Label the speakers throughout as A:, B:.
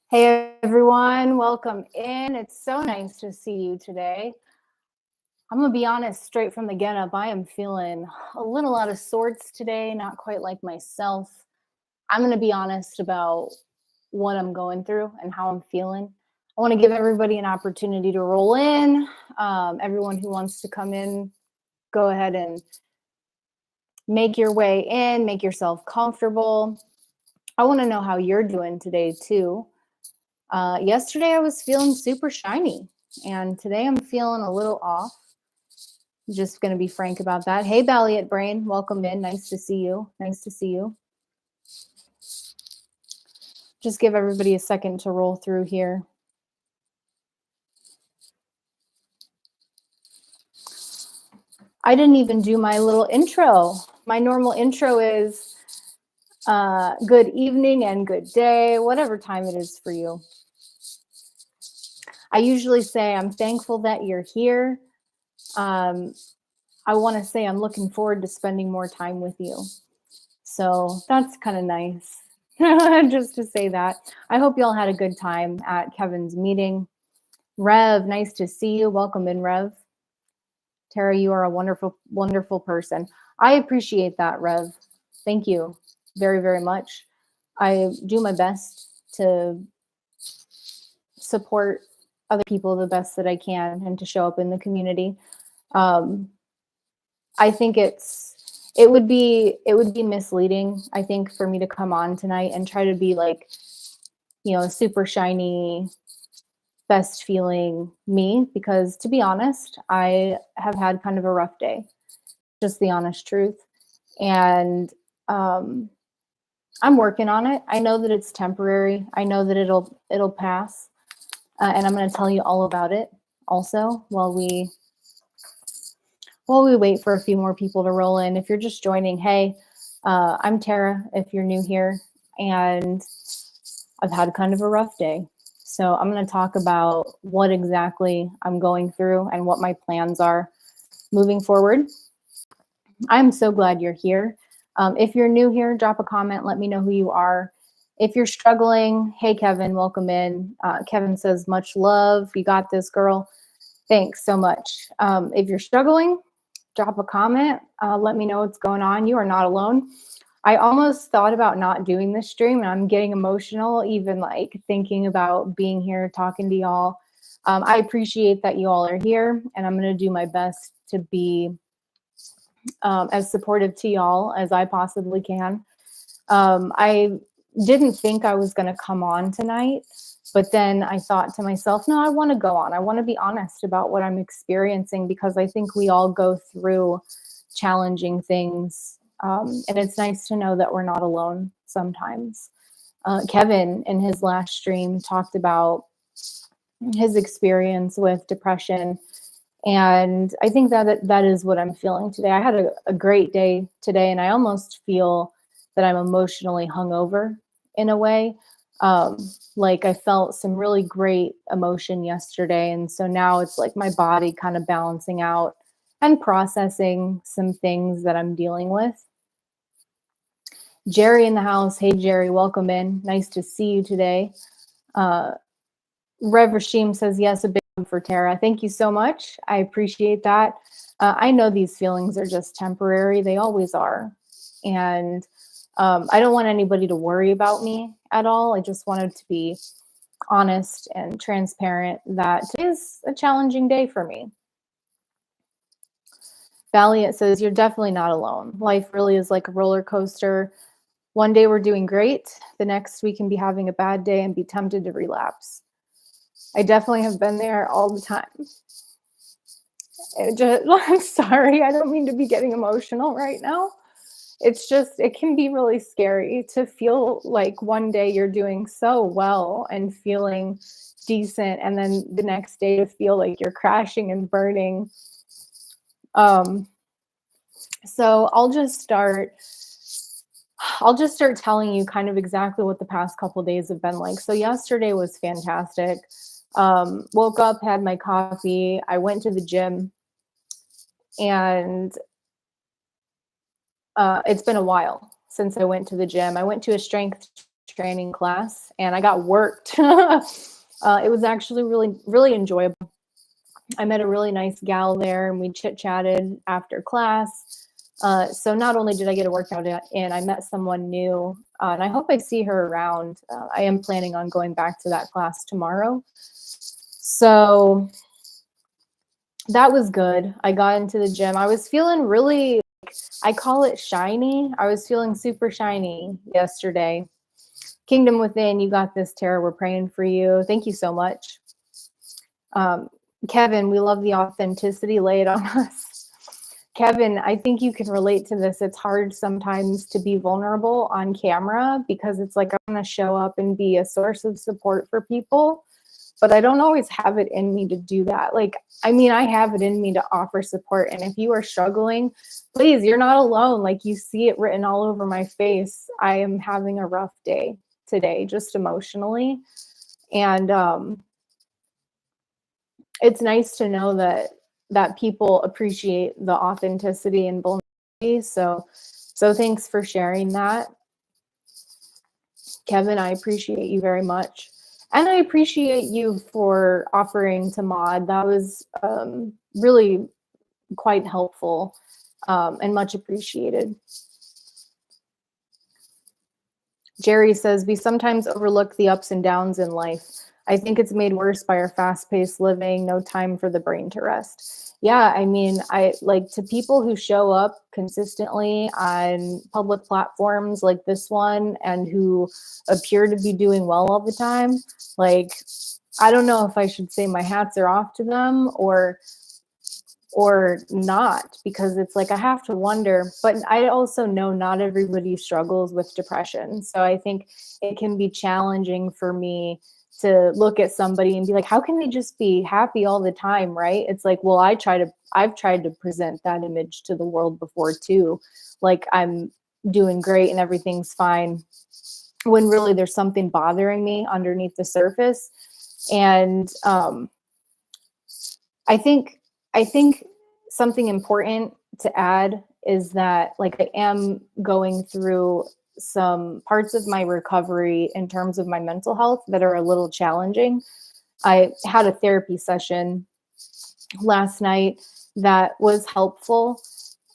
A: Hey everyone, welcome in. It's so nice to see you today. I'm gonna be honest, straight from the get up, I am feeling a little out of sorts today, not quite like myself. I'm gonna be honest about what I'm going through and how I'm feeling. I want to give everybody an opportunity to roll in. Everyone who wants to come in, go ahead and make your way in, make yourself comfortable. I want to know how you're doing today, too. Yesterday I was feeling super shiny, and today I'm feeling a little off. Just going to be frank about that. Hey, Balliet Brain, welcome in. Nice to see you. Nice to see you. Just give everybody a second to roll through here. I didn't even do my little intro. My normal intro is good evening and good day, whatever time it is for you. I usually say I'm thankful that you're here. I want to say I'm looking forward to spending more time with you. So that's kind of nice. Just to say that. I hope y'all had a good time at Kevin's meeting. Rev, nice to see you. Welcome in, Rev. Tara, you are a wonderful, wonderful person. I appreciate that, Rev. Thank you very, very much. I do my best to support other people the best that I can and to show up in the community. I think it would be misleading, I think, for me to come on tonight and try to be like, super shiny, best feeling me, because to be honest, I have had kind of a rough day, just the honest truth. And I'm working on it. I know that it's temporary. I know that it'll pass. And I'm going to tell you all about it also while we wait for a few more people to roll in. If you're just joining, hey, I'm Tara, if you're new here, and I've had kind of a rough day. So I'm going to talk about what exactly I'm going through and what my plans are moving forward. I'm so glad you're here. If you're new here, drop a comment. Let me know who you are. If you're struggling, hey, Kevin, welcome in. Kevin says, much love. You got this, girl. Thanks so much. If you're struggling, drop a comment. Let me know what's going on. You are not alone. I almost thought about not doing this stream, and I'm getting emotional even like thinking about being here, talking to y'all. I appreciate that you all are here, and I'm going to do my best to be as supportive to y'all as I possibly can. I didn't think I was going to come on tonight, but then I thought to myself, no, I want to go on. I want to be honest about what I'm experiencing, because I think we all go through challenging things. And it's nice to know that we're not alone sometimes. Kevin, in his last stream, talked about his experience with depression. And I think that is what I'm feeling today. I had a great day today, and I almost feel that I'm emotionally hungover in a way. Like I felt some really great emotion yesterday. And so now it's like my body kind of balancing out and processing some things that I'm dealing with. Jerry in the house. Hey, Jerry, welcome in. Nice to see you today. Rev Rashim says, yes, a big one for Tara. Thank you so much. I appreciate that. I know these feelings are just temporary. They always are. And I don't want anybody to worry about me at all. I just wanted to be honest and transparent that today is a challenging day for me. Valiant says, you're definitely not alone. Life really is like a roller coaster. One day we're doing great. The next we can be having a bad day and be tempted to relapse. I definitely have been there all the time. I'm sorry. I don't mean to be getting emotional right now. It's just, it can be really scary to feel like one day you're doing so well and feeling decent, and then the next day to feel like you're crashing and burning. So I'll just start telling you kind of exactly what the past couple days have been like. So yesterday was fantastic. Woke up, had my coffee. I went to the gym, and it's been a while since I went to the gym. I went to a strength training class, and I got worked. It was actually really enjoyable. I met a really nice gal there, and we chit-chatted after class. So not only did I get a workout in, I met someone new, and I hope I see her around. I am planning on going back to that class tomorrow. So that was good. I got into the gym. I was feeling really, I call it shiny. I was feeling super shiny yesterday. Kingdom Within, you got this, Tara. We're praying for you. Thank you so much. Kevin, we love the authenticity. Lay it on us. Kevin, I think you can relate to this. It's hard sometimes to be vulnerable on camera because it's like I want to show up and be a source of support for people, but I don't always have it in me to do that. Like, I mean, I have it in me to offer support. And if you are struggling, please, you're not alone. Like, you see it written all over my face. I am having a rough day today, just emotionally. And it's nice to know that people appreciate the authenticity and vulnerability. So thanks for sharing that. Kevin, I appreciate you very much. And I appreciate you for offering to mod. That was really quite helpful and much appreciated. Jerry says, we sometimes overlook the ups and downs in life. I think it's made worse by our fast-paced living, no time for the brain to rest. Yeah, I mean, I like to people who show up consistently on public platforms like this one and who appear to be doing well all the time. Like, I don't know if I should say my hats are off to them or not, because it's like I have to wonder, but I also know not everybody struggles with depression. So I think it can be challenging for me to look at somebody and be like, how can they just be happy all the time, right? It's like, well, I've tried to present that image to the world before too. Like, I'm doing great and everything's fine, when really there's something bothering me underneath the surface. And I think something important to add is that, like, I am going through some parts of my recovery in terms of my mental health that are a little challenging. I had a therapy session last night that was helpful.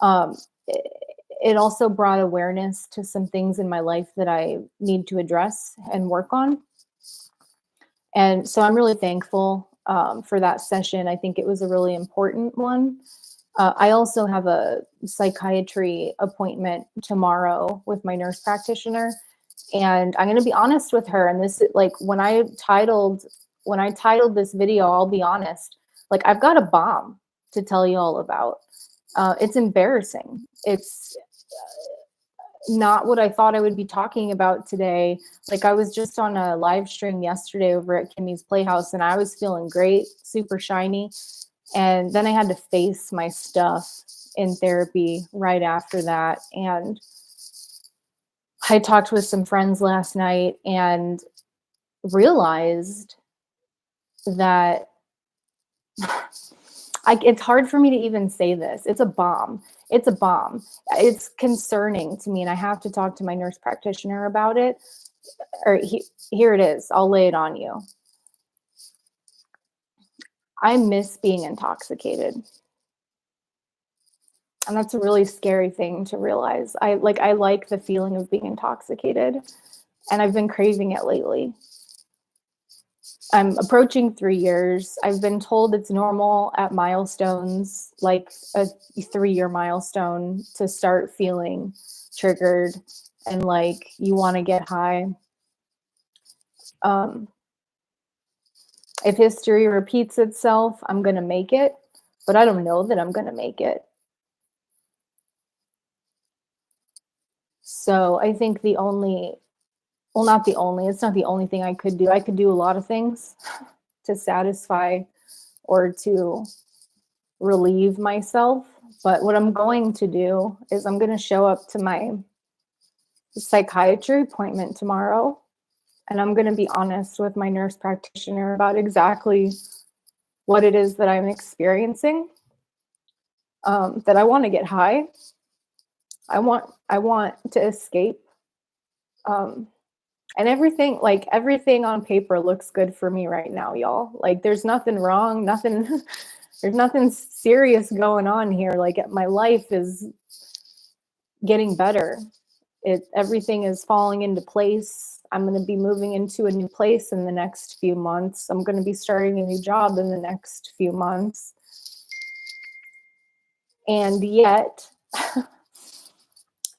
A: It also brought awareness to some things in my life that I need to address and work on. And so I'm really thankful for that session. I think it was a really important one. I also have a psychiatry appointment tomorrow with my nurse practitioner, and I'm going to be honest with her. And this, like, when I titled this video, I'll be honest, like, I've got a bomb to tell you all about. It's embarrassing. It's not what I thought I would be talking about today. Like, I was just on a live stream yesterday over at Kimmy's Playhouse, and I was feeling great, super shiny. And then I had to face my stuff in therapy right after that. And I talked with some friends last night and realized that it's hard for me to even say this. It's a bomb. It's a bomb. It's concerning to me, and I have to talk to my nurse practitioner about it. Here it is. I'll lay it on you. I miss being intoxicated. And that's a really scary thing to realize. I like the feeling of being intoxicated, and I've been craving it lately. I'm approaching 3 years. I've been told it's normal at milestones, like a 3-year milestone, to start feeling triggered and like you want to get high. If history repeats itself, I'm going to make it, but I don't know that I'm going to make it. So I think it's not the only thing I could do. I could do a lot of things to satisfy or to relieve myself. But what I'm going to do is I'm going to show up to my psychiatry appointment tomorrow, and I'm going to be honest with my nurse practitioner about exactly what it is that I'm experiencing, that I want to get high. I want to escape. And everything on paper looks good for me right now, y'all. Like there's nothing wrong, nothing there's nothing serious going on here. Like my life is getting better. Everything is falling into place. I'm going to be moving into a new place in the next few months. I'm going to be starting a new job in the next few months. And yet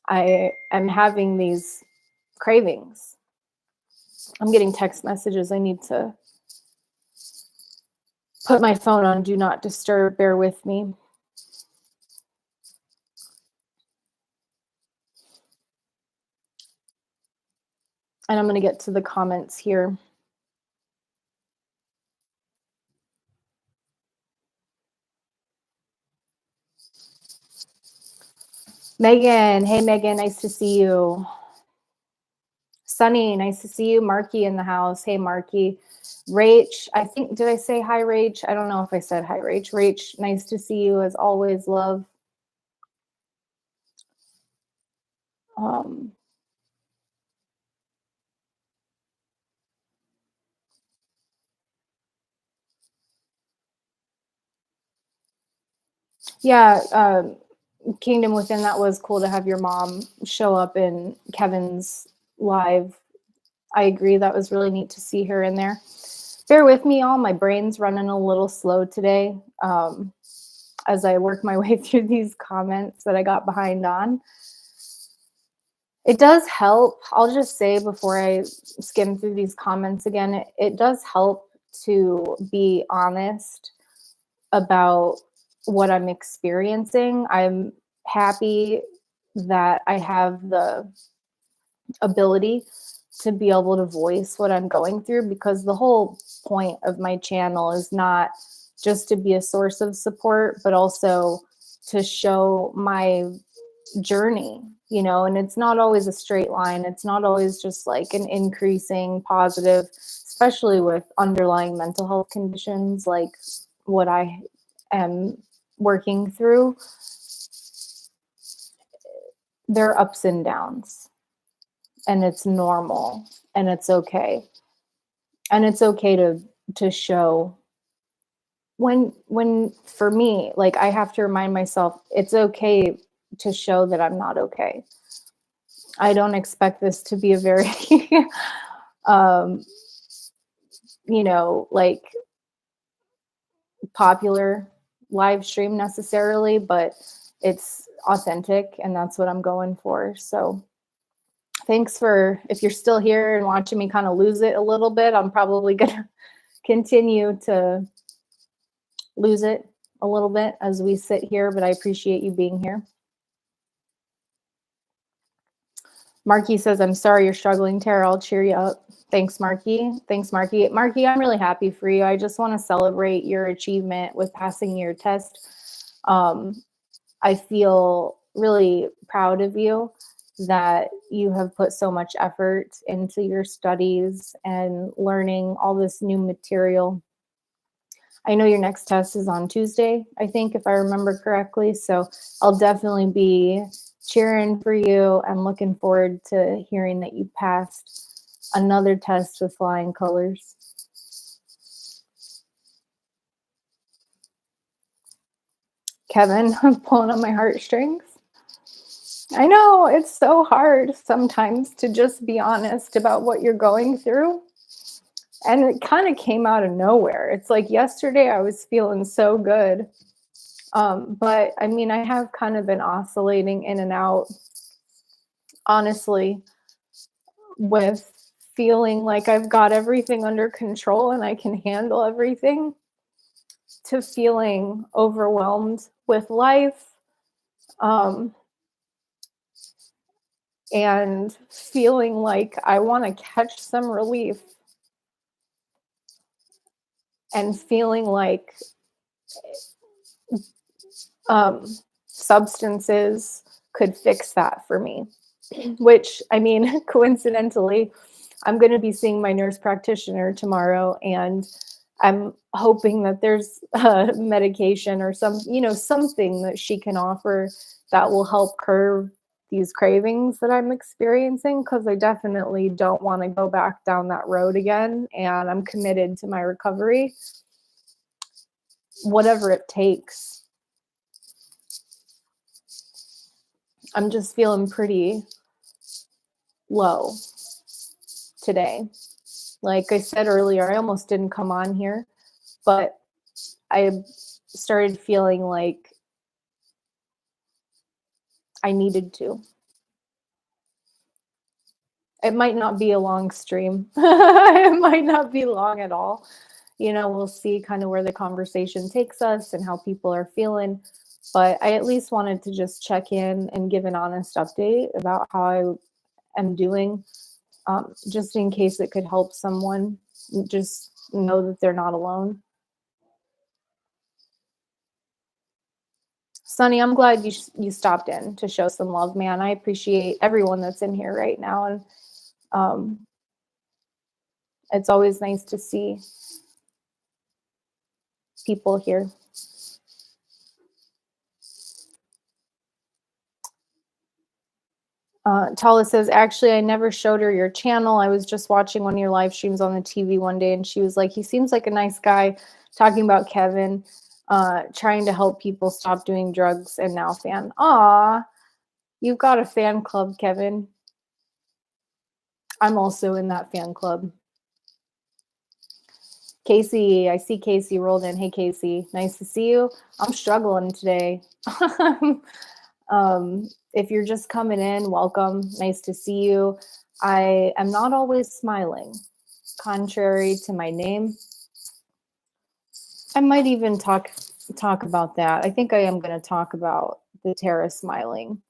A: I am having these cravings. I'm getting text messages. I need to put my phone on do not disturb. Bear with me. And I'm going to get to the comments here. Megan, hey Megan, nice to see you. Sunny, nice to see you. Marky in the house. Hey Marky. Rach, I think, did I say hi Rach? I don't know if I said hi Rach. Rach, nice to see you as always, love. Yeah, Kingdom Within, that was cool to have your mom show up in Kevin's live. I agree, that was really neat to see her in there. Bear with me, y'all. My brain's running a little slow today as I work my way through these comments that I got behind on. It does help. I'll just say before I skim through these comments again, it does help to be honest about what I'm experiencing. I'm happy that I have the ability to be able to voice what I'm going through, because the whole point of my channel is not just to be a source of support, but also to show my journey, and it's not always a straight line. It's not always just like an increasing positive, especially with underlying mental health conditions like what I am working through. There are ups and downs, and it's normal, and it's okay. And it's okay to show when for me, like, I have to remind myself it's okay to show that I'm not okay. I don't expect this to be a very like popular live stream necessarily, but it's authentic, and that's what I'm going for. So thanks if you're still here and watching me kind of lose it a little bit. I'm probably gonna continue to lose it a little bit as we sit here, but I appreciate you being here. Marky says, I'm sorry you're struggling, Tara. I'll cheer you up. Thanks, Marky. Thanks, Marky. Marky, I'm really happy for you. I just want to celebrate your achievement with passing your test. I feel really proud of you that you have put so much effort into your studies and learning all this new material. I know your next test is on Tuesday, I think, if I remember correctly. So I'll definitely be cheering for you and looking forward to hearing that you passed another test with flying colors. Kevin, I'm pulling on my heartstrings. I know it's so hard sometimes to just be honest about what you're going through. And it kind of came out of nowhere. It's like yesterday I was feeling so good. But I mean, I have kind of been oscillating in and out, honestly, with feeling like I've got everything under control and I can handle everything, to feeling overwhelmed with life, and feeling like I want to catch some relief, and feeling like substances could fix that for me. Which, I mean, coincidentally, I'm going to be seeing my nurse practitioner tomorrow, and I'm hoping that there's medication or something that she can offer that will help curb these cravings that I'm experiencing, because I definitely don't want to go back down that road again. And I'm committed to my recovery, whatever it takes. I'm just feeling pretty low today. Like I said earlier, I almost didn't come on here, but I started feeling like I needed to. It might not be a long stream. It might not be long at all. We'll see kind of where the conversation takes us and how people are feeling. But I at least wanted to just check in and give an honest update about how I am doing, just in case it could help someone. Just know that they're not alone. Sonny, I'm glad you stopped in to show some love, man. I appreciate everyone that's in here right now, and it's always nice to see people here. Tala says, actually, I never showed her your channel. I was just watching one of your live streams on the TV one day, and she was like, he seems like a nice guy, talking about Kevin, trying to help people stop doing drugs, and now fan. Aw, you've got a fan club, Kevin. I'm also in that fan club. Casey, I see Casey rolled in. Hey, Casey, nice to see you. I'm struggling today. If you're just coming in, welcome. Nice to see you. I am not always smiling, contrary to my name. I might even talk about that. I think I am going to talk about the Tara smiling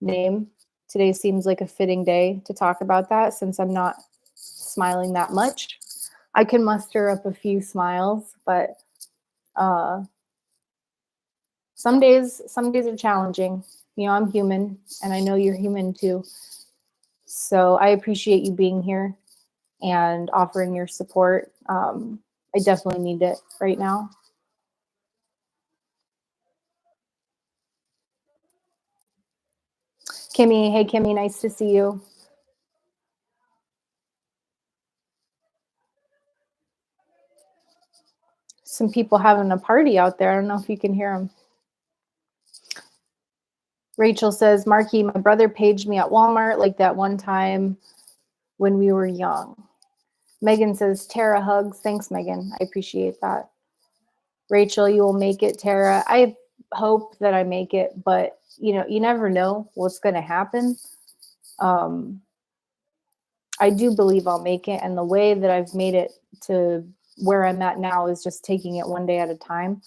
A: name. Today seems like a fitting day to talk about that, since I'm not smiling that much. I can muster up a few smiles, but some days are challenging. I'm human, and I know you're human too. So I appreciate you being here and offering your support. I definitely need it right now. Kimmy, hey Kimmy, nice to see you. Some people having a party out there. I don't know if you can hear them. Rachel says, Marky, my brother paged me at Walmart like that one time when we were young. Megan says, Tara hugs. Thanks, Megan. I appreciate that. Rachel, you will make it, Tara. I hope that I make it, but you never know what's going to happen. I do believe I'll make it. And the way that I've made it to where I'm at now is just taking it one day at a time.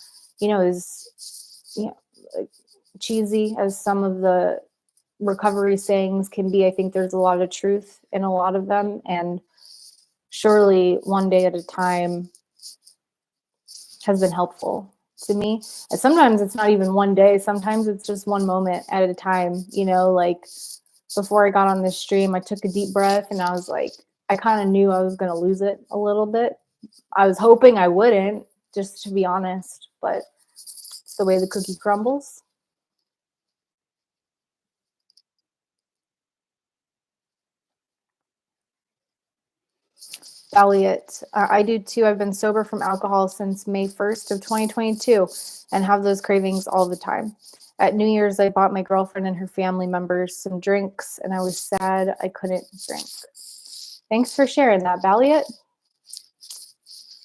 A: Cheesy as some of the recovery sayings can be, I think there's a lot of truth in a lot of them. And surely one day at a time has been helpful to me. And sometimes it's not even one day. Sometimes it's just one moment at a time. Like before I got on this stream, I took a deep breath and I was like, I kind of knew I was going to lose it a little bit. I was hoping I wouldn't, just to be honest, but it's the way the cookie crumbles. Elliot, I do too. I've been sober from alcohol since May 1st of 2022 and have those cravings all the time. At New Year's, I bought my girlfriend and her family members some drinks, and I was sad I couldn't drink. Thanks for sharing that, Elliot.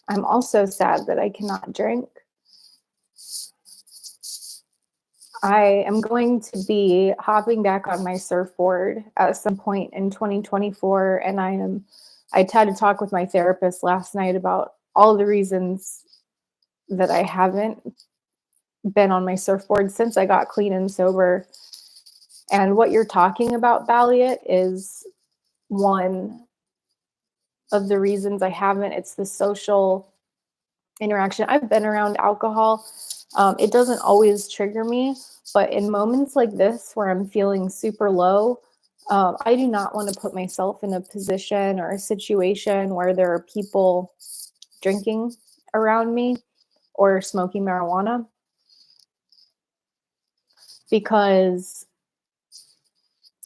A: I'm also sad that I cannot drink. I am going to be hopping back on my surfboard at some point in 2024, and I had to talk with my therapist last night about all the reasons that I haven't been on my surfboard since I got clean and sober. And what you're talking about, Balliet, is one of the reasons I haven't. It's the social interaction. I've been around alcohol. It doesn't always trigger me, but in moments like this where I'm feeling super low, I do not want to put myself in a position or a situation where there are people drinking around me or smoking marijuana, because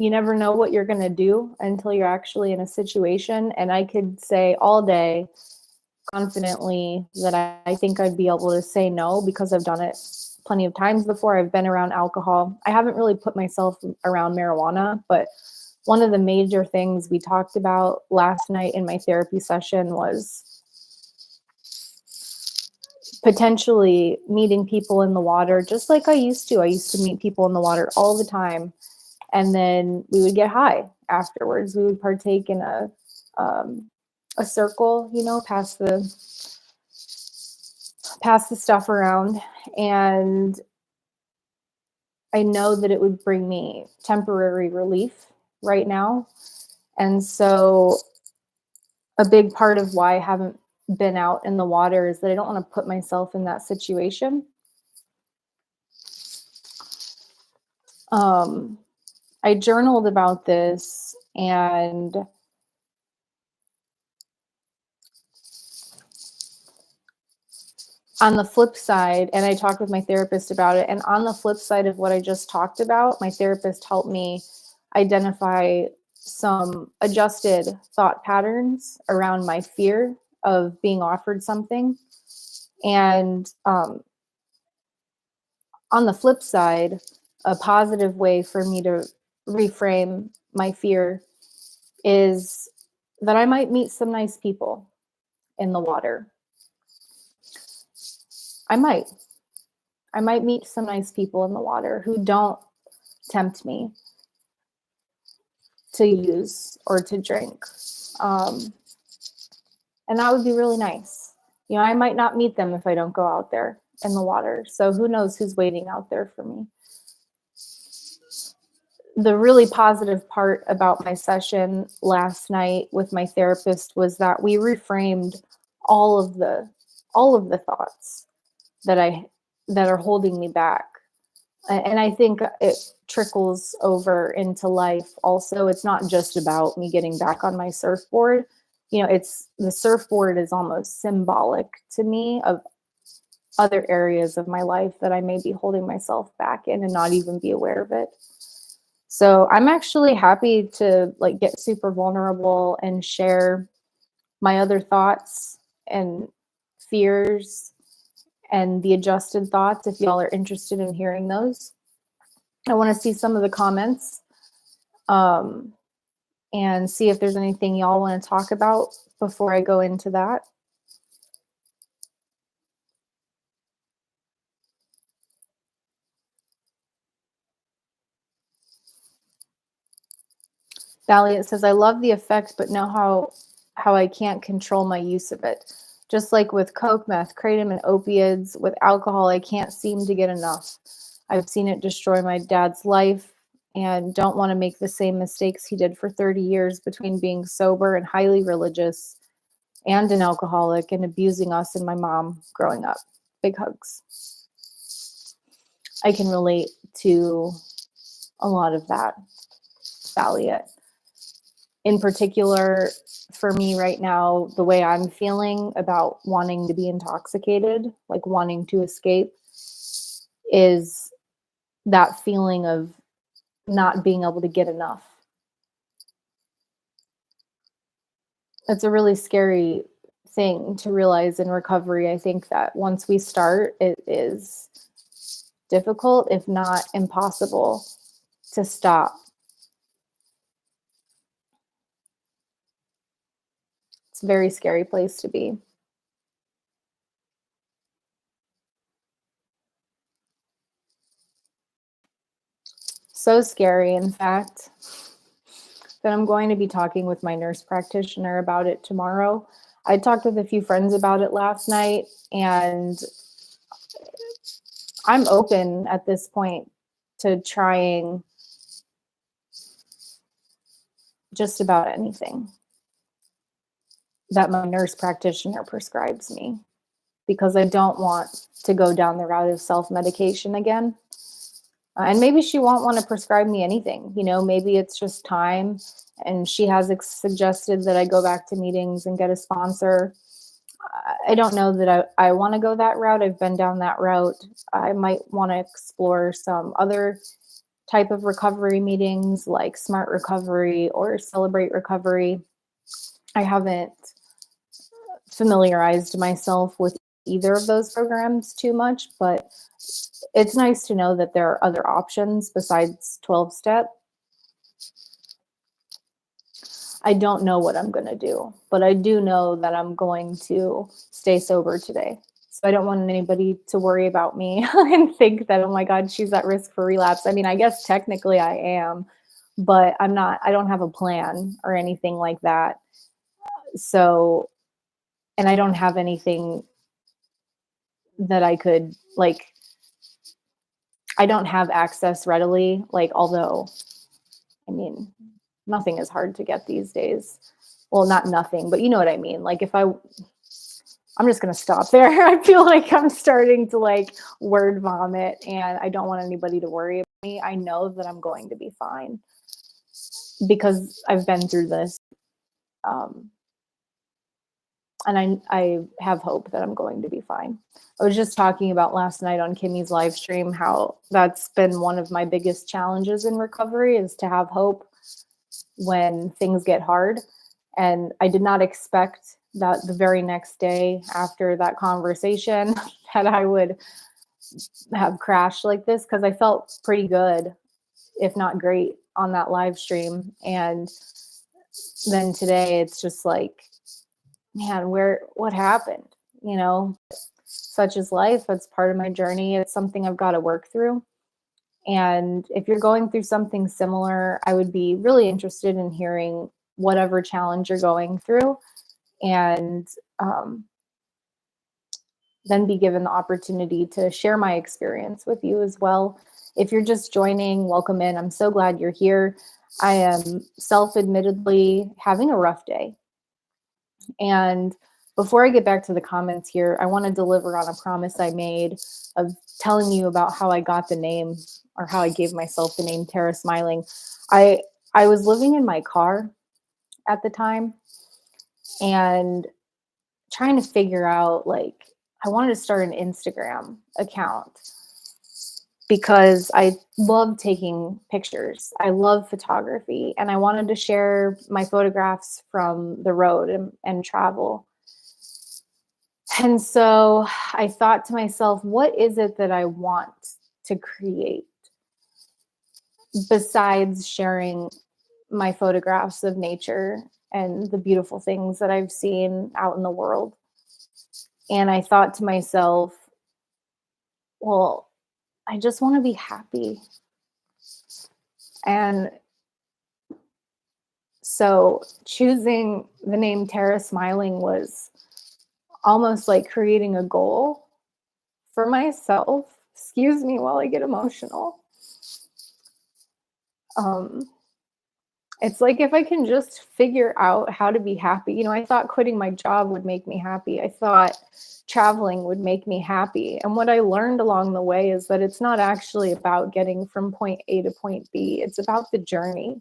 A: you never know what you're going to do until you're actually in a situation. And I could say all day confidently that I think I'd be able to say no because I've done it plenty of times before. I've been around alcohol. I haven't really put myself around marijuana, but one of the major things we talked about last night in my therapy session was potentially meeting people in the water, just like I used to. I used to meet people in the water all the time. And then we would get high afterwards. We would partake in a circle, pass the stuff around. And I know that it would bring me temporary relief right now. And so a big part of why I haven't been out in the water is that I don't want to put myself in that situation. I journaled about this, and on the flip side, and I talked with my therapist about it, and on the flip side of what I just talked about, my therapist helped me identify some adjusted thought patterns around my fear of being offered something. And on the flip side, a positive way for me to reframe my fear is that I might meet some nice people in the water. I might meet some nice people in the water who don't tempt me to use or to drink. And that would be really nice. I might not meet them if I don't go out there in the water. So who knows who's waiting out there for me. The really positive part about my session last night with my therapist was that we reframed all of the thoughts that are holding me back. And I think it trickles over into life also. It's not just about me getting back on my surfboard. It's the surfboard is almost symbolic to me of other areas of my life that I may be holding myself back in and not even be aware of it. So I'm actually happy to get super vulnerable and share my other thoughts and fears and the adjusted thoughts if y'all are interested in hearing those. I want to see some of the comments and see if there's anything y'all want to talk about before I go into that. Valiant says, I love the effect, but know how I can't control my use of it. Just like with coke, meth, kratom, and opiates, with alcohol, I can't seem to get enough. I've seen it destroy my dad's life and don't want to make the same mistakes he did for 30 years between being sober and highly religious and an alcoholic and abusing us and my mom growing up. Big hugs. I can relate to a lot of that, Valiant. In particular, for me right now, the way I'm feeling about wanting to be intoxicated, like wanting to escape, is that feeling of not being able to get enough. It's a really scary thing to realize in recovery. I think that once we start, it is difficult, if not impossible, to stop. It's a very scary place to be. So scary, in fact, that I'm going to be talking with my nurse practitioner about it tomorrow. I talked with a few friends about it last night, and I'm open at this point to trying just about anything that my nurse practitioner prescribes me, because I don't want to go down the route of self-medication again. And maybe she won't want to prescribe me anything. Maybe it's just time. And she has suggested that I go back to meetings and get a sponsor. I don't know that I want to go that route. I've been down that route. I might want to explore some other type of recovery meetings like Smart Recovery or Celebrate Recovery. I haven't familiarized myself with either of those programs too much, but it's nice to know that there are other options besides 12-step. I don't know what I'm going to do, but I do know that I'm going to stay sober today. So I don't want anybody to worry about me and think that, oh my God, she's at risk for relapse. I mean, I guess technically I am, but I'm not, I don't have a plan or anything like that. So, and I don't have anything that I could, like, I don't have access readily, like, although, I mean, nothing is hard to get these days. Well, not nothing, but you know what I mean? Like if I'm just going to stop there. I feel like I'm starting to like word vomit and I don't want anybody to worry about me. I know that I'm going to be fine because I've been through this. And I have hope that I'm going to be fine. I was just talking about last night on Kimmy's live stream how that's been one of my biggest challenges in recovery is to have hope when things get hard. And I did not expect that the very next day after that conversation that I would have crashed like this because I felt pretty good, if not great, on that live stream. And then today it's just like, man, what happened? You know, such is life. It's part of my journey. It's something I've got to work through. And if you're going through something similar, I would be really interested in hearing whatever challenge you're going through and then be given the opportunity to share my experience with you as well. If you're just joining, welcome in. I'm so glad you're here. I am self-admittedly having a rough day. And before I get back to the comments here, I want to deliver on a promise I made of telling you about how I got the name or how I gave myself the name Tara Smiling. I was living in my car at the time and trying to figure out, like, I wanted to start an Instagram account because I love taking pictures. I love photography and I wanted to share my photographs from the road and travel. And so I thought to myself, what is it that I want to create besides sharing my photographs of nature and the beautiful things that I've seen out in the world? And I thought to myself, well, I just want to be happy. And so choosing the name Tara Smiling was almost like creating a goal for myself. Excuse me while I get emotional. It's like if I can just figure out how to be happy. You know, I thought quitting my job would make me happy. I thought traveling would make me happy. And what I learned along the way is that it's not actually about getting from point A to point B. It's about the journey.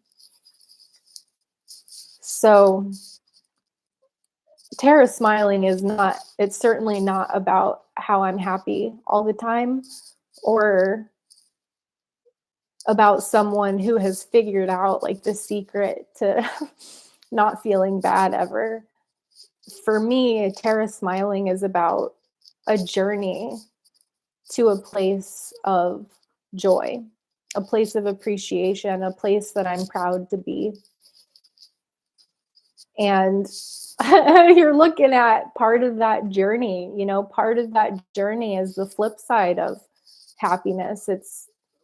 A: So Tara Smiling is not, it's certainly not about how I'm happy all the time or about someone who has figured out like the secret to not feeling bad ever. For me, Tara Smiling is about a journey to a place of joy, a place of appreciation, a place that I'm proud to be. And you're looking at part of that journey, you know, part of that journey is the flip side of happiness.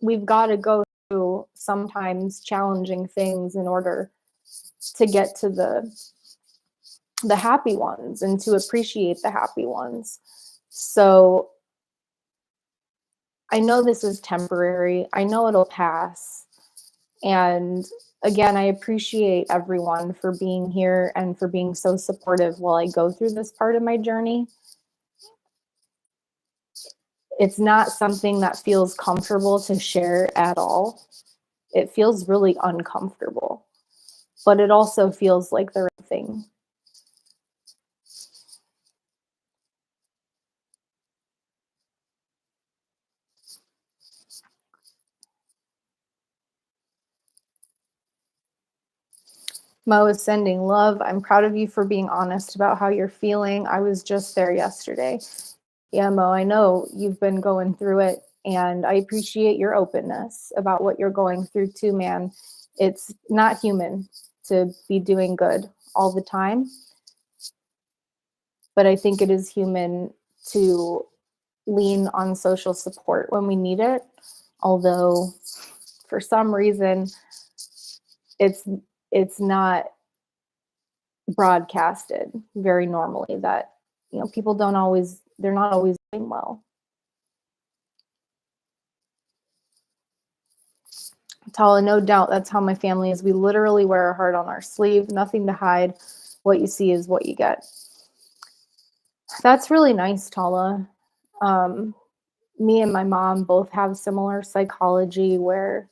A: We've got to go through sometimes challenging things in order to get to the happy ones and to appreciate the happy ones. So I know this is temporary. I know it'll pass. And again, I appreciate everyone for being here and for being so supportive while I go through this part of my journey. It's not something that feels comfortable to share at all. It feels really uncomfortable, but it also feels like the right thing. Mo is sending love. I'm proud of you for being honest about how you're feeling. I was just there yesterday. Yeah, Mo, I know you've been going through it, and I appreciate your openness about what you're going through too, man. It's not human to be doing good all the time, but I think it is human to lean on social support when we need it. Although for some reason it's it's not broadcasted very normally that people don't always they're not always doing well. Tala, no doubt that's how my family is. We literally wear our heart on our sleeve, nothing to hide. What you see is what you get. That's really nice, Tala. Um, Me and my mom both have similar psychology where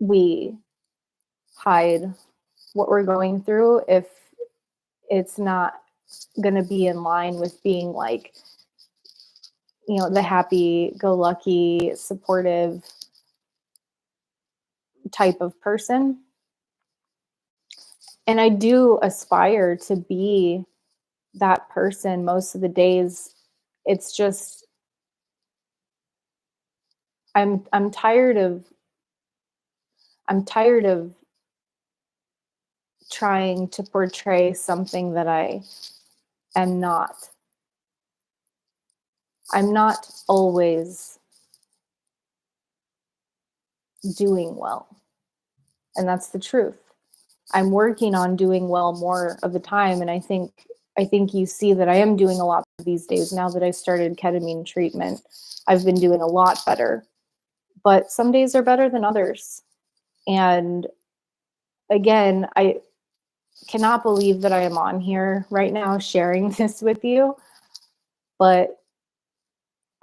A: we hide what we're going through if it's not going to be in line with being like, the happy go lucky, supportive type of person. And I do aspire to be that person most of the days. It's just I'm tired of trying to portray something that I am not. I'm not always doing well. And that's the truth. I'm working on doing well more of the time, and I think you see that I am doing a lot these days now that I started ketamine treatment. I've been doing a lot better. But some days are better than others. And again, I cannot believe that I am on here right now sharing this with you, but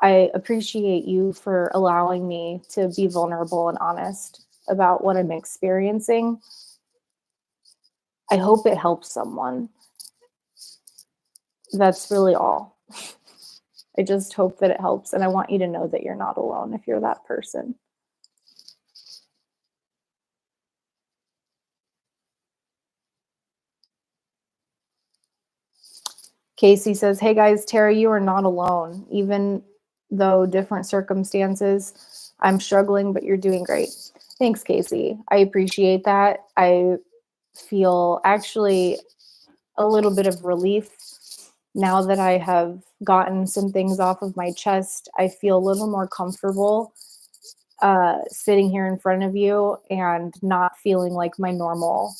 A: I appreciate you for allowing me to be vulnerable and honest about what I'm experiencing. I hope it helps someone. That's really all. I just hope that it helps. And I want you to know that you're not alone if you're that person. Casey says, hey guys, Tara, you are not alone. Even though different circumstances, I'm struggling, but you're doing great. Thanks, Casey. I appreciate that. I feel actually a little bit of relief now that I have gotten some things off of my chest. I feel a little more comfortable sitting here in front of you and not feeling like my normal,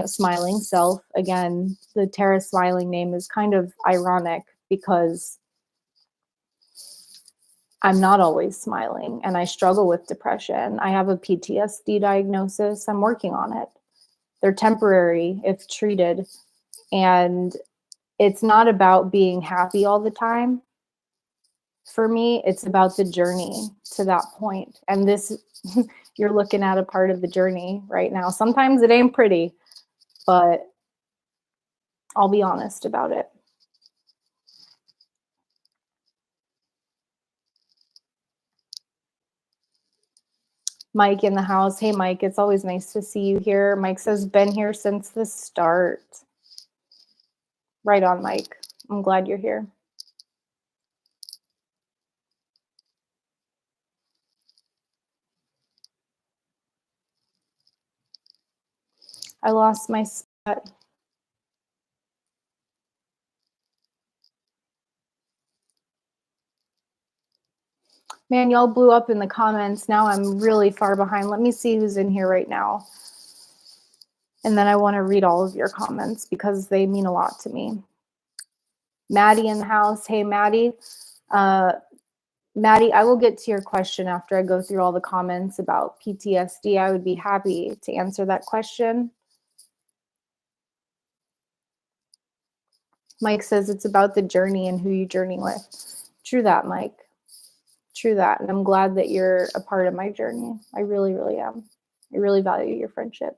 A: smiling self. Again, the Tara Smiling name is kind of ironic because I'm not always smiling and I struggle with depression. I have a PTSD diagnosis. I'm working on it. They're temporary if treated. And it's not about being happy all the time. For me, it's about the journey to that point. And this, you're looking at a part of the journey right now. Sometimes it ain't pretty, but I'll be honest about it. Mike in the house. Hey, Mike, it's always nice to see you here. Mike says, been here since the start. Right on, Mike. I'm glad you're here. I lost my spot. Man, y'all blew up in the comments. Now I'm really far behind. Let me see who's in here right now. And then I want to read all of your comments because they mean a lot to me. Maddie in the house. Hey, Maddie. Maddie, I will get to your question after I go through all the comments about PTSD. I would be happy to answer that question. Mike says it's about the journey and who you journey with. True that, Mike. True that. And I'm glad that you're a part of my journey. I really, really am. I really value your friendship.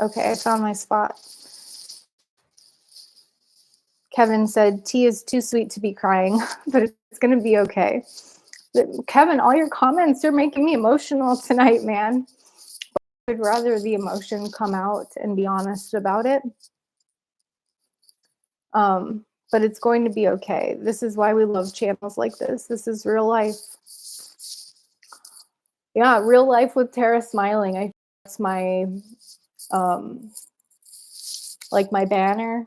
A: Okay, I found my spot. Kevin said, tea is too sweet to be crying, but it's going to be okay. Kevin, all your comments are making me emotional tonight, man. I'd rather the emotion come out and be honest about it. But it's going to be okay. This is why we love channels like this. This is real life. Yeah, real life with Tara Smiling. I that's my like my banner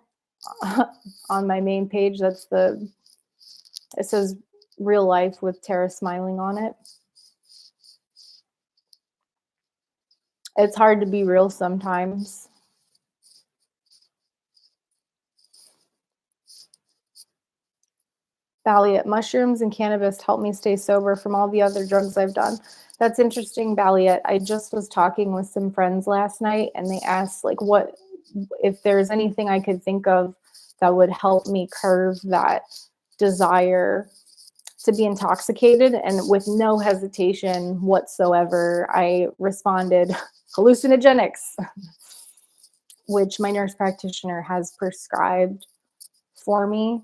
A: on my main page. That's it says real life with Tara Smiling on it. It's hard to be real sometimes. Balliet, mushrooms and cannabis help me stay sober from all the other drugs I've done. That's interesting, Balliet. I just was talking with some friends last night and they asked like what if there's anything I could think of that would help me curb that desire to be intoxicated, and with no hesitation whatsoever, I responded hallucinogenics, which my nurse practitioner has prescribed for me.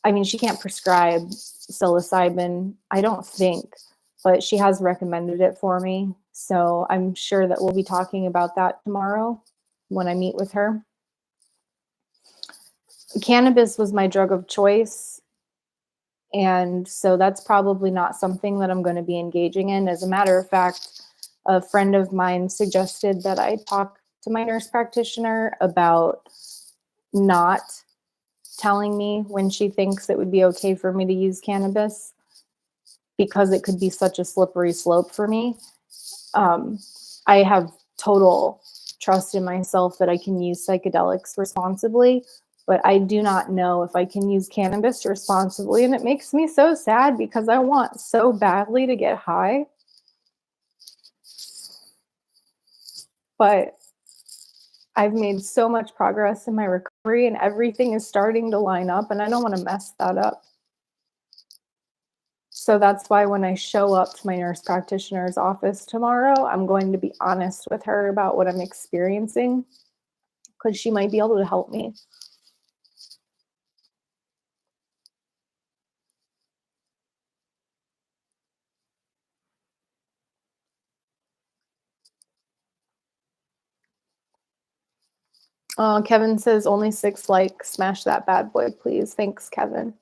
A: I mean, she can't prescribe psilocybin, I don't think, but she has recommended it for me. So I'm sure that we'll be talking about that tomorrow when I meet with her. Cannabis was my drug of choice. And so that's probably not something that I'm going to be engaging in. As a matter of fact, a friend of mine suggested that I talk to my nurse practitioner about not telling me when she thinks it would be okay for me to use cannabis, because it could be such a slippery slope for me. I have total trust in myself that I can use psychedelics responsibly, but I do not know if I can use cannabis responsibly. And it makes me so sad because I want so badly to get high. But I've made so much progress in my recovery and everything is starting to line up, and I don't want to mess that up. So that's why when I show up to my nurse practitioner's office tomorrow, I'm going to be honest with her about what I'm experiencing, because she might be able to help me. Kevin says only 6 likes. Smash that bad boy, please. Thanks, Kevin.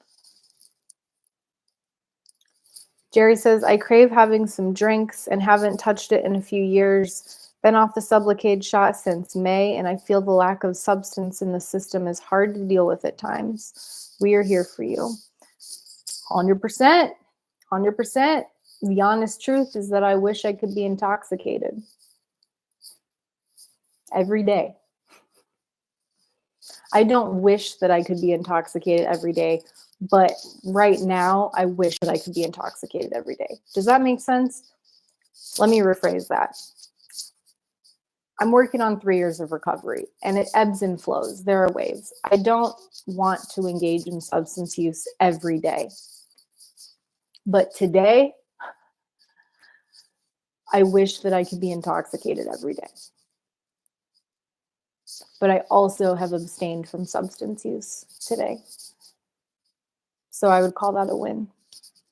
A: Jerry says, I crave having some drinks and haven't touched it in a few years. Been off the Sublocade shot since May, and I feel the lack of substance in the system is hard to deal with at times. We are here for you. 100%. 100%. The honest truth is that I wish I could be intoxicated every day. I don't wish that I could be intoxicated every day, but right now I wish that I could be intoxicated every day. Does that make sense? Let me rephrase that. I'm working on 3 years of recovery and it ebbs and flows. There are waves. I don't want to engage in substance use every day. But today, I wish that I could be intoxicated every day. But I also have abstained from substance use today. So I would call that a win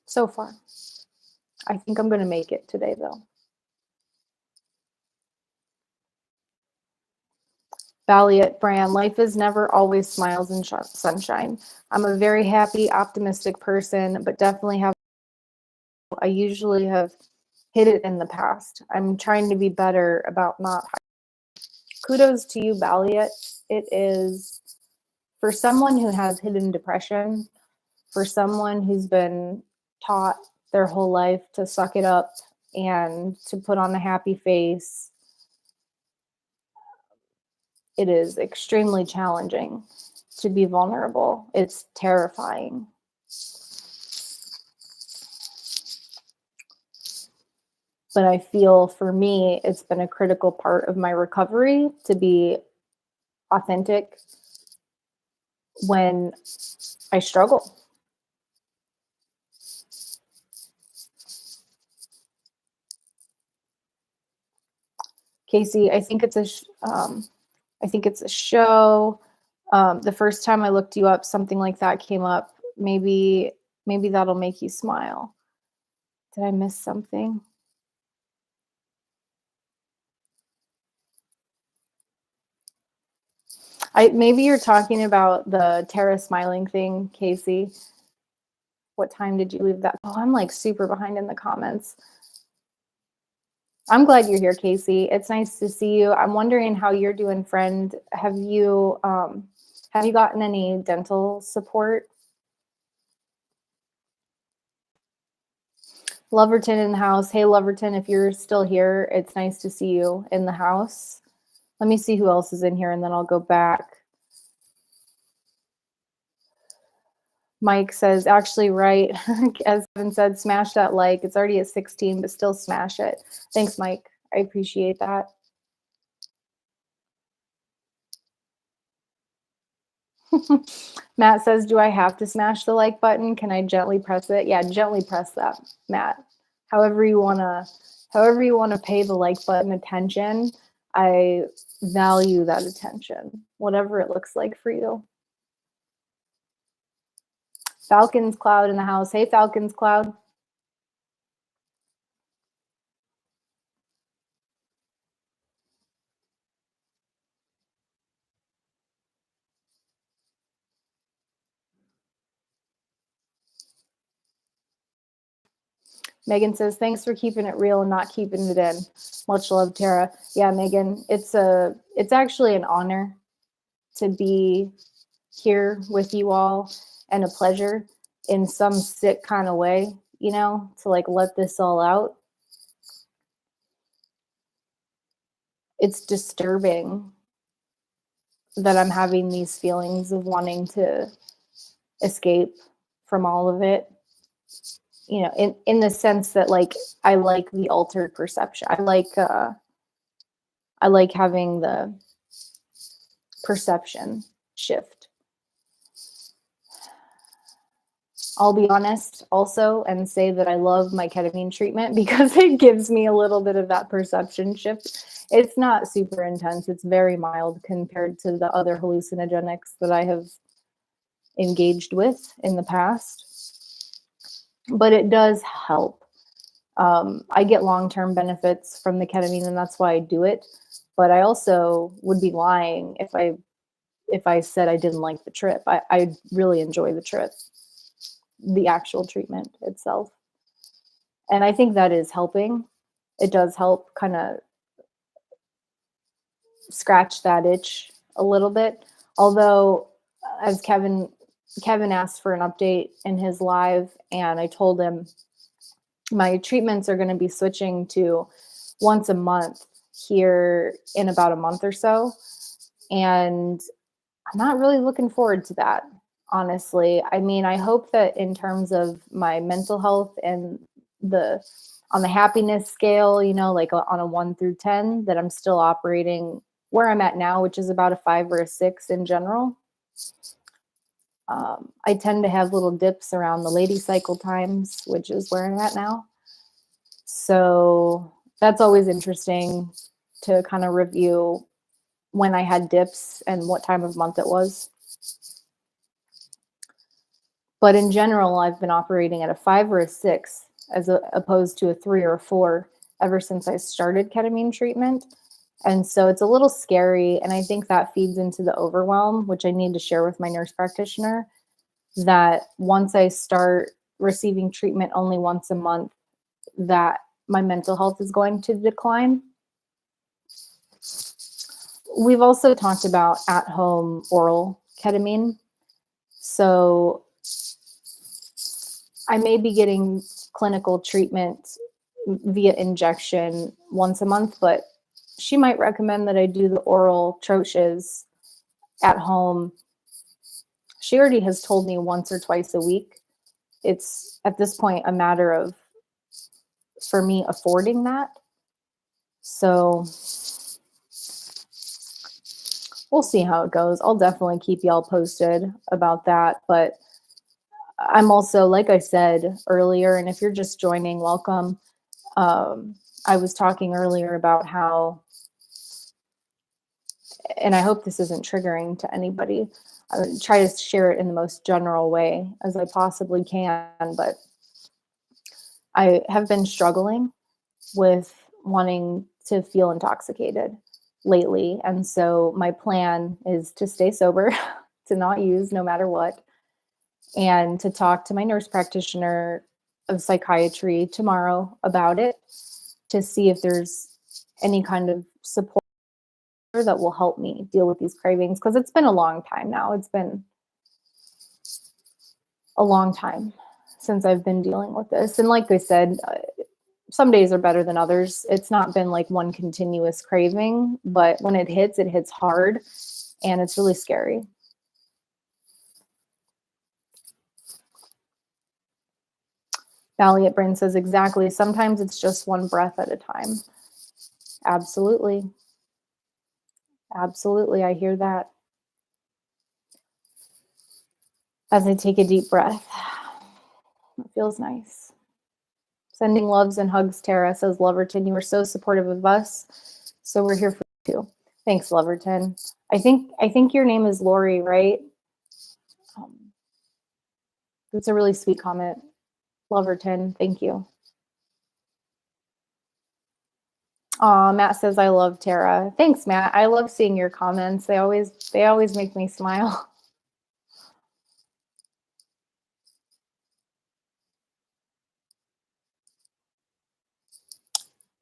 A: so far. I think I'm going to make it today, though. Balliet brand, life is never always smiles and sunshine. I'm a very happy, optimistic person, but definitely I usually have hit it in the past. I'm trying to be better about not. Kudos to you, Balliet. It is, for someone who has hidden depression, for someone who's been taught their whole life to suck it up and to put on a happy face, it is extremely challenging to be vulnerable. It's terrifying. But I feel for me, it's been a critical part of my recovery to be authentic when I struggle. Casey, I think it's I think it's a show. The first time I looked you up, something like that came up. Maybe that'll make you smile. Did I miss something? Maybe you're talking about the Tara smiling thing, Casey. What time did you leave that? Oh, I'm like super behind in the comments. I'm glad you're here, Casey. It's nice to see you. I'm wondering how you're doing, friend. Have you gotten any dental support? Loverton in the house. Hey, Loverton, if you're still here, it's nice to see you in the house. Let me see who else is in here, and then I'll go back. Mike says, actually, right. As Kevin said, smash that like. It's already at 16, but still smash it. Thanks, Mike. I appreciate that. Matt says, do I have to smash the like button? Can I gently press it? Yeah, gently press that, Matt. However you wanna pay the like button attention, I value that attention, whatever it looks like for you. Falcons Cloud in the house. Hey, Falcons Cloud. Megan says, thanks for keeping it real and not keeping it in. Much love, Tara. Yeah, Megan, it's actually an honor to be here with you all and a pleasure in some sick kind of way, you know, to like let this all out. It's disturbing that I'm having these feelings of wanting to escape from all of it. You know, in the sense that like I like the altered perception. I like having the perception shift. I'll be honest also and say that I love my ketamine treatment because it gives me a little bit of that perception shift. It's not super intense. It's very mild compared to the other hallucinogenics that I have engaged with in the past. But it does help. I get long-term benefits from the ketamine, and that's why I do it. But I also would be lying if I said I didn't like the trip. I really enjoy the trip, the actual treatment itself. And I think that is helping. It does help kind of scratch that itch a little bit. Although, as Kevin asked for an update in his live, and I told him my treatments are going to be switching to once a month here in about a month or so. And I'm not really looking forward to that, honestly. I mean, I hope that in terms of my mental health and on the happiness scale, you know, like on a 1 through 10, that I'm still operating where I'm at now, which is about a 5 or a 6 in general. I tend to have little dips around the lady cycle times, which is where I'm at now. So that's always interesting to kind of review when I had dips and what time of month it was. But in general, I've been operating at a 5 or a 6 opposed to a 3 or a 4 ever since I started ketamine treatment. And so it's a little scary. And I think that feeds into the overwhelm, which I need to share with my nurse practitioner, that once I start receiving treatment only once a month, that my mental health is going to decline. We've also talked about at-home oral ketamine. So I may be getting clinical treatment via injection once a month, but she might recommend that I do the oral troches at home. She already has told me once or twice a week. It's at this point a matter of, for me, affording that. So we'll see how it goes. I'll definitely keep y'all posted about that. But I'm also, like I said earlier, and if you're just joining, welcome. I was talking earlier about how and I hope this isn't triggering to anybody. I try to share it in the most general way as I possibly can, but I have been struggling with wanting to feel intoxicated lately. And so my plan is to stay sober, to not use no matter what, and to talk to my nurse practitioner of psychiatry tomorrow about it to see if there's any kind of support that will help me deal with these cravings, because it's been a long time now. It's been a long time since I've been dealing with this. And like I said, some days are better than others. It's not been like one continuous craving, but when it hits hard, and it's really scary. Valiant Brain says, exactly. Sometimes it's just one breath at a time. Absolutely. Absolutely. I hear that. As I take a deep breath, it feels nice. Sending loves and hugs, Tara, says Loverton. You were so supportive of us, so we're here for you too. Thanks, Loverton. I think your name is Lori, right? It's a really sweet comment. Loverton, thank you. Matt says, I love Tara. Thanks, Matt. I love seeing your comments. They always make me smile.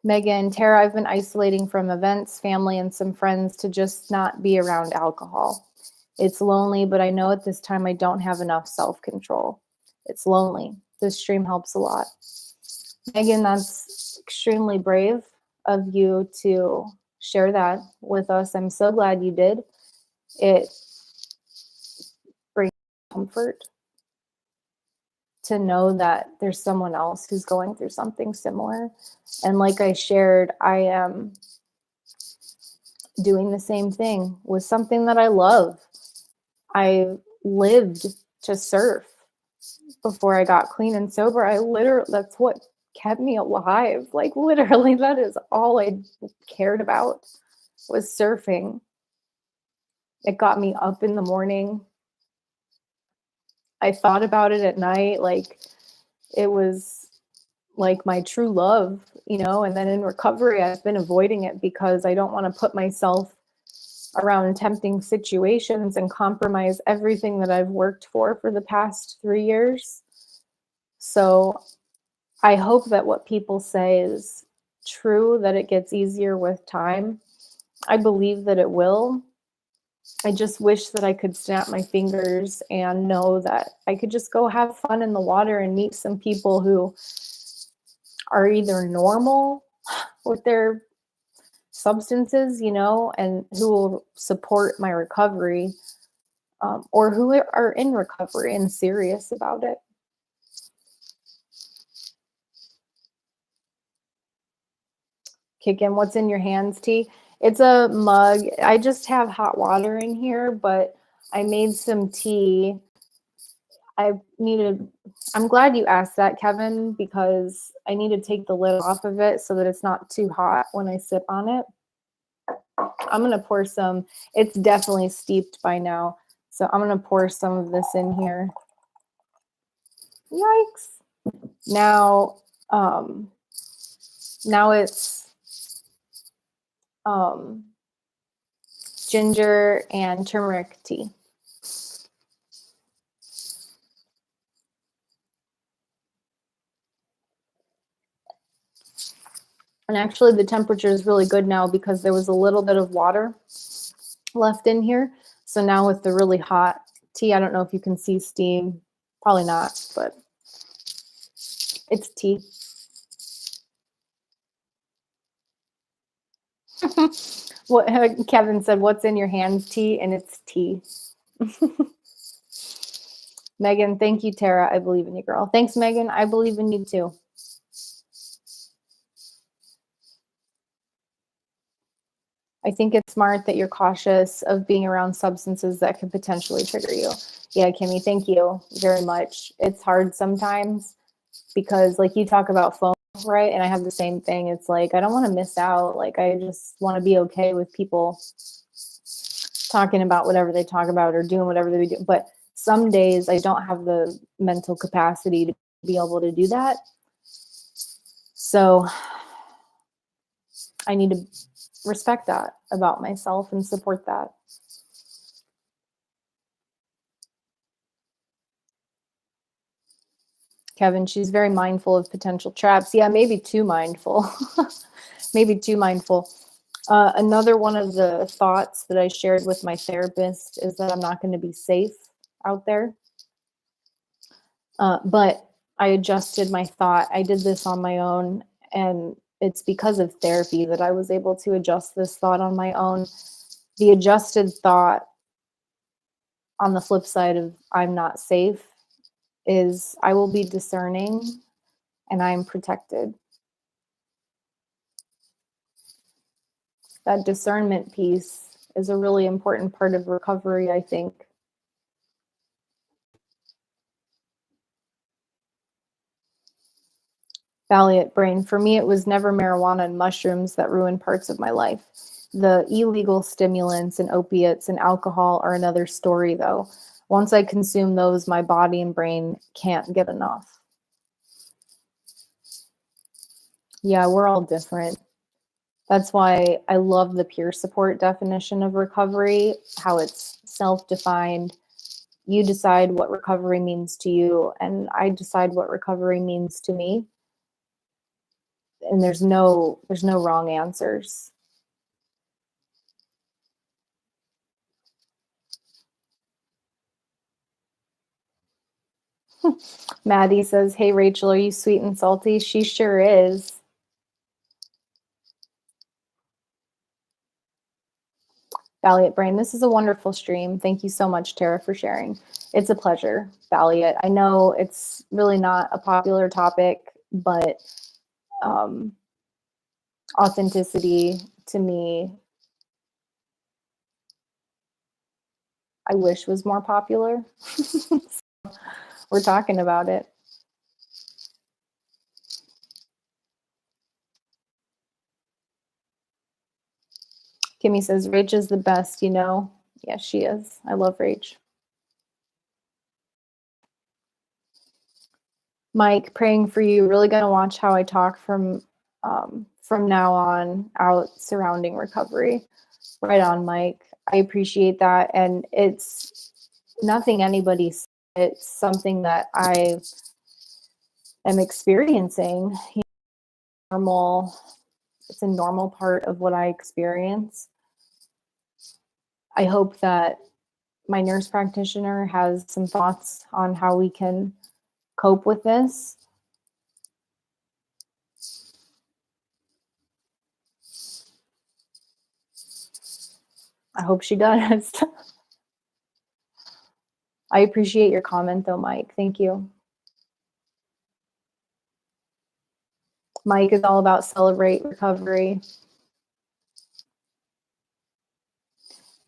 A: Megan, Tara, I've been isolating from events, family, and some friends to just not be around alcohol. It's lonely, but I know at this time I don't have enough self-control. It's lonely. This stream helps a lot. Megan, that's extremely brave of you to share that with us. I'm so glad you did. It brings comfort to know that there's someone else who's going through something similar. And like I shared, I am doing the same thing with something that I love. I lived to surf before I got clean and sober. That's what kept me alive. Like literally, that is all I cared about was surfing. It got me up in the morning. I thought about it at night. Like it was like my true love, and then in recovery, I've been avoiding it because I don't want to put myself around tempting situations and compromise everything that I've worked for the past 3 years. So I hope that what people say is true, that it gets easier with time. I believe that it will. I just wish that I could snap my fingers and know that I could just go have fun in the water and meet some people who are either normal with their substances, and who will support my recovery, or who are in recovery and serious about it. Kick in, what's in your hands, T? It's a mug. I just have hot water in here, but I made some tea. I'm glad you asked that, Kevin, because I need to take the lid off of it so that it's not too hot when I sip on it. I'm going to pour some. It's definitely steeped by now. So I'm going to pour some of this in here. Yikes. Now it's ginger and turmeric tea. And actually the temperature is really good now because there was a little bit of water left in here. So now with the really hot tea, I don't know if you can see steam, probably not, but it's tea. What Kevin said, what's in your hands, tea? And it's tea. Megan, thank you, Tara. I believe in you, girl. Thanks, Megan. I believe in you too. I think it's smart that you're cautious of being around substances that could potentially trigger you. Yeah, Kimmy, thank you very much. It's hard sometimes because like you talk about phone, right? And I have the same thing. It's like, I don't want to miss out. Like, I just want to be okay with people talking about whatever they talk about or doing whatever they do. But some days I don't have the mental capacity to be able to do that. So I need to respect that about myself and support that. Kevin, she's very mindful of potential traps. Yeah, maybe too mindful. Maybe too mindful. Another one of the thoughts that I shared with my therapist is that I'm not going to be safe out there. But I adjusted my thought. I did this on my own, and it's because of therapy that I was able to adjust this thought on my own. The adjusted thought on the flip side of I'm not safe is I will be discerning and I'm protected. That discernment piece is a really important part of recovery, I think. Valiant Brain, for me, it was never marijuana and mushrooms that ruined parts of my life. The illegal stimulants and opiates and alcohol are another story, though. Once I consume those, my body and brain can't get enough. Yeah, we're all different. That's why I love the peer support definition of recovery, how it's self-defined. You decide what recovery means to you, and I decide what recovery means to me. And there's no wrong answers. Maddie says, "Hey Rachel, are you sweet and salty?" She sure is. Valiant Brain, this is a wonderful stream. Thank you so much, Tara, for sharing. It's a pleasure, Valiant. I know it's really not a popular topic, but authenticity to me, I wish was more popular. So we're talking about it. Kimmy says, Rach is the best, you know? Yes, she is. I love Rach. Mike, praying for you. Really going to watch how I talk from now on out surrounding recovery. Right on, Mike. I appreciate that. And it's nothing anybody said. It's something that I am experiencing. You know, normal. It's a normal part of what I experience. I hope that my nurse practitioner has some thoughts on how we can cope with this. I hope she does. I appreciate your comment though, Mike. Thank you. Mike is all about celebrate recovery.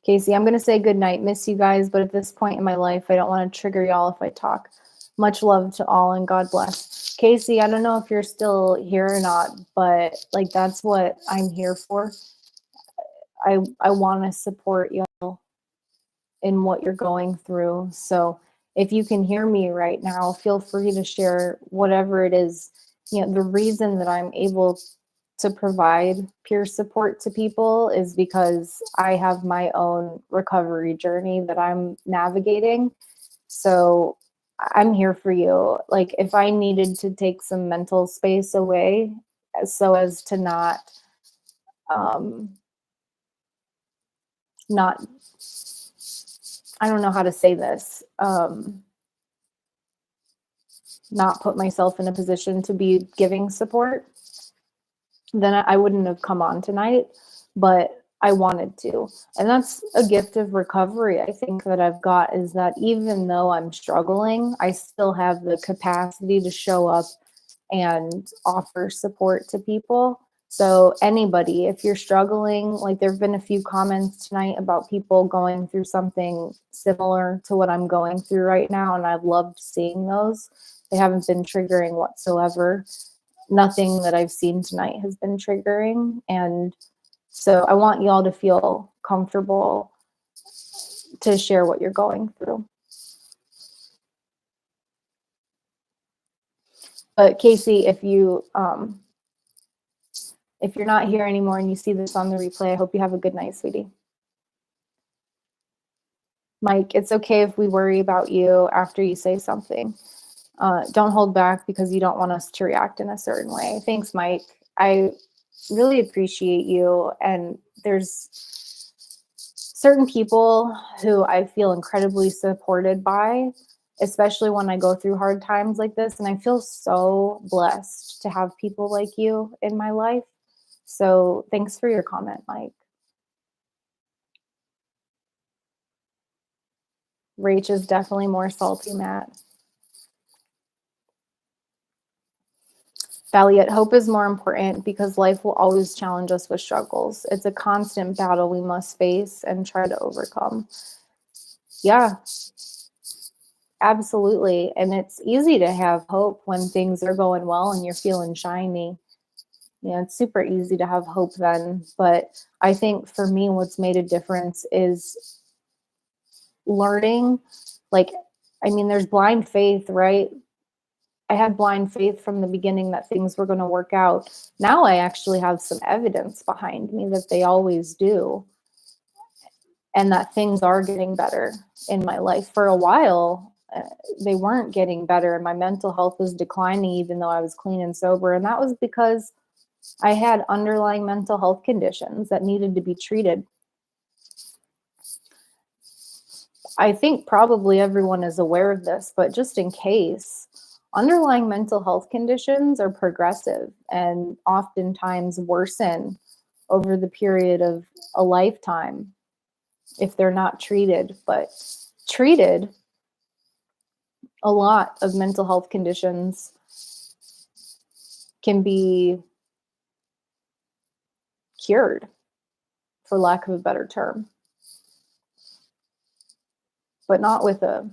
A: Casey, I'm going to say good night. Miss you guys, but at this point in my life, I don't want to trigger y'all if I talk. Much love to all and God bless. Casey, I don't know if you're still here or not, but like that's what I'm here for. I want to support y'all in what you're going through. So if you can hear me right now, feel free to share whatever it is. You know, the reason that I'm able to provide peer support to people is because I have my own recovery journey that I'm navigating. So I'm here for you. Like if I needed to take some mental space away so as to not I don't know how to say this, not put myself in a position to be giving support, then I wouldn't have come on tonight, but I wanted to. And that's a gift of recovery, I think, that I've got, is that even though I'm struggling, I still have the capacity to show up and offer support to people. So anybody, if you're struggling, like there've been a few comments tonight about people going through something similar to what I'm going through right now, and I've loved seeing those. They haven't been triggering whatsoever. Nothing that I've seen tonight has been triggering. And so I want y'all to feel comfortable to share what you're going through. But Casey, if you're not here anymore and you see this on the replay, I hope you have a good night, sweetie. Mike, it's okay if we worry about you after you say something. Don't hold back because you don't want us to react in a certain way. Thanks, Mike. I really appreciate you. And there's certain people who I feel incredibly supported by, especially when I go through hard times like this. And I feel so blessed to have people like you in my life. So thanks for your comment, Mike. Rach is definitely more salty, Matt. Valiant, hope is more important because life will always challenge us with struggles. It's a constant battle we must face and try to overcome. Yeah, absolutely. And it's easy to have hope when things are going well and you're feeling shiny. Yeah, it's super easy to have hope then. But I think for me, what's made a difference is learning. There's blind faith, right? I had blind faith from the beginning that things were going to work out. Now I actually have some evidence behind me that they always do, and that things are getting better in my life. For a while, they weren't getting better, and my mental health was declining even though I was clean and sober. And that was because I had underlying mental health conditions that needed to be treated. I think probably everyone is aware of this, but just in case, underlying mental health conditions are progressive and oftentimes worsen over the period of a lifetime if they're not treated. But treated, a lot of mental health conditions can be cured, for lack of a better term, but not with a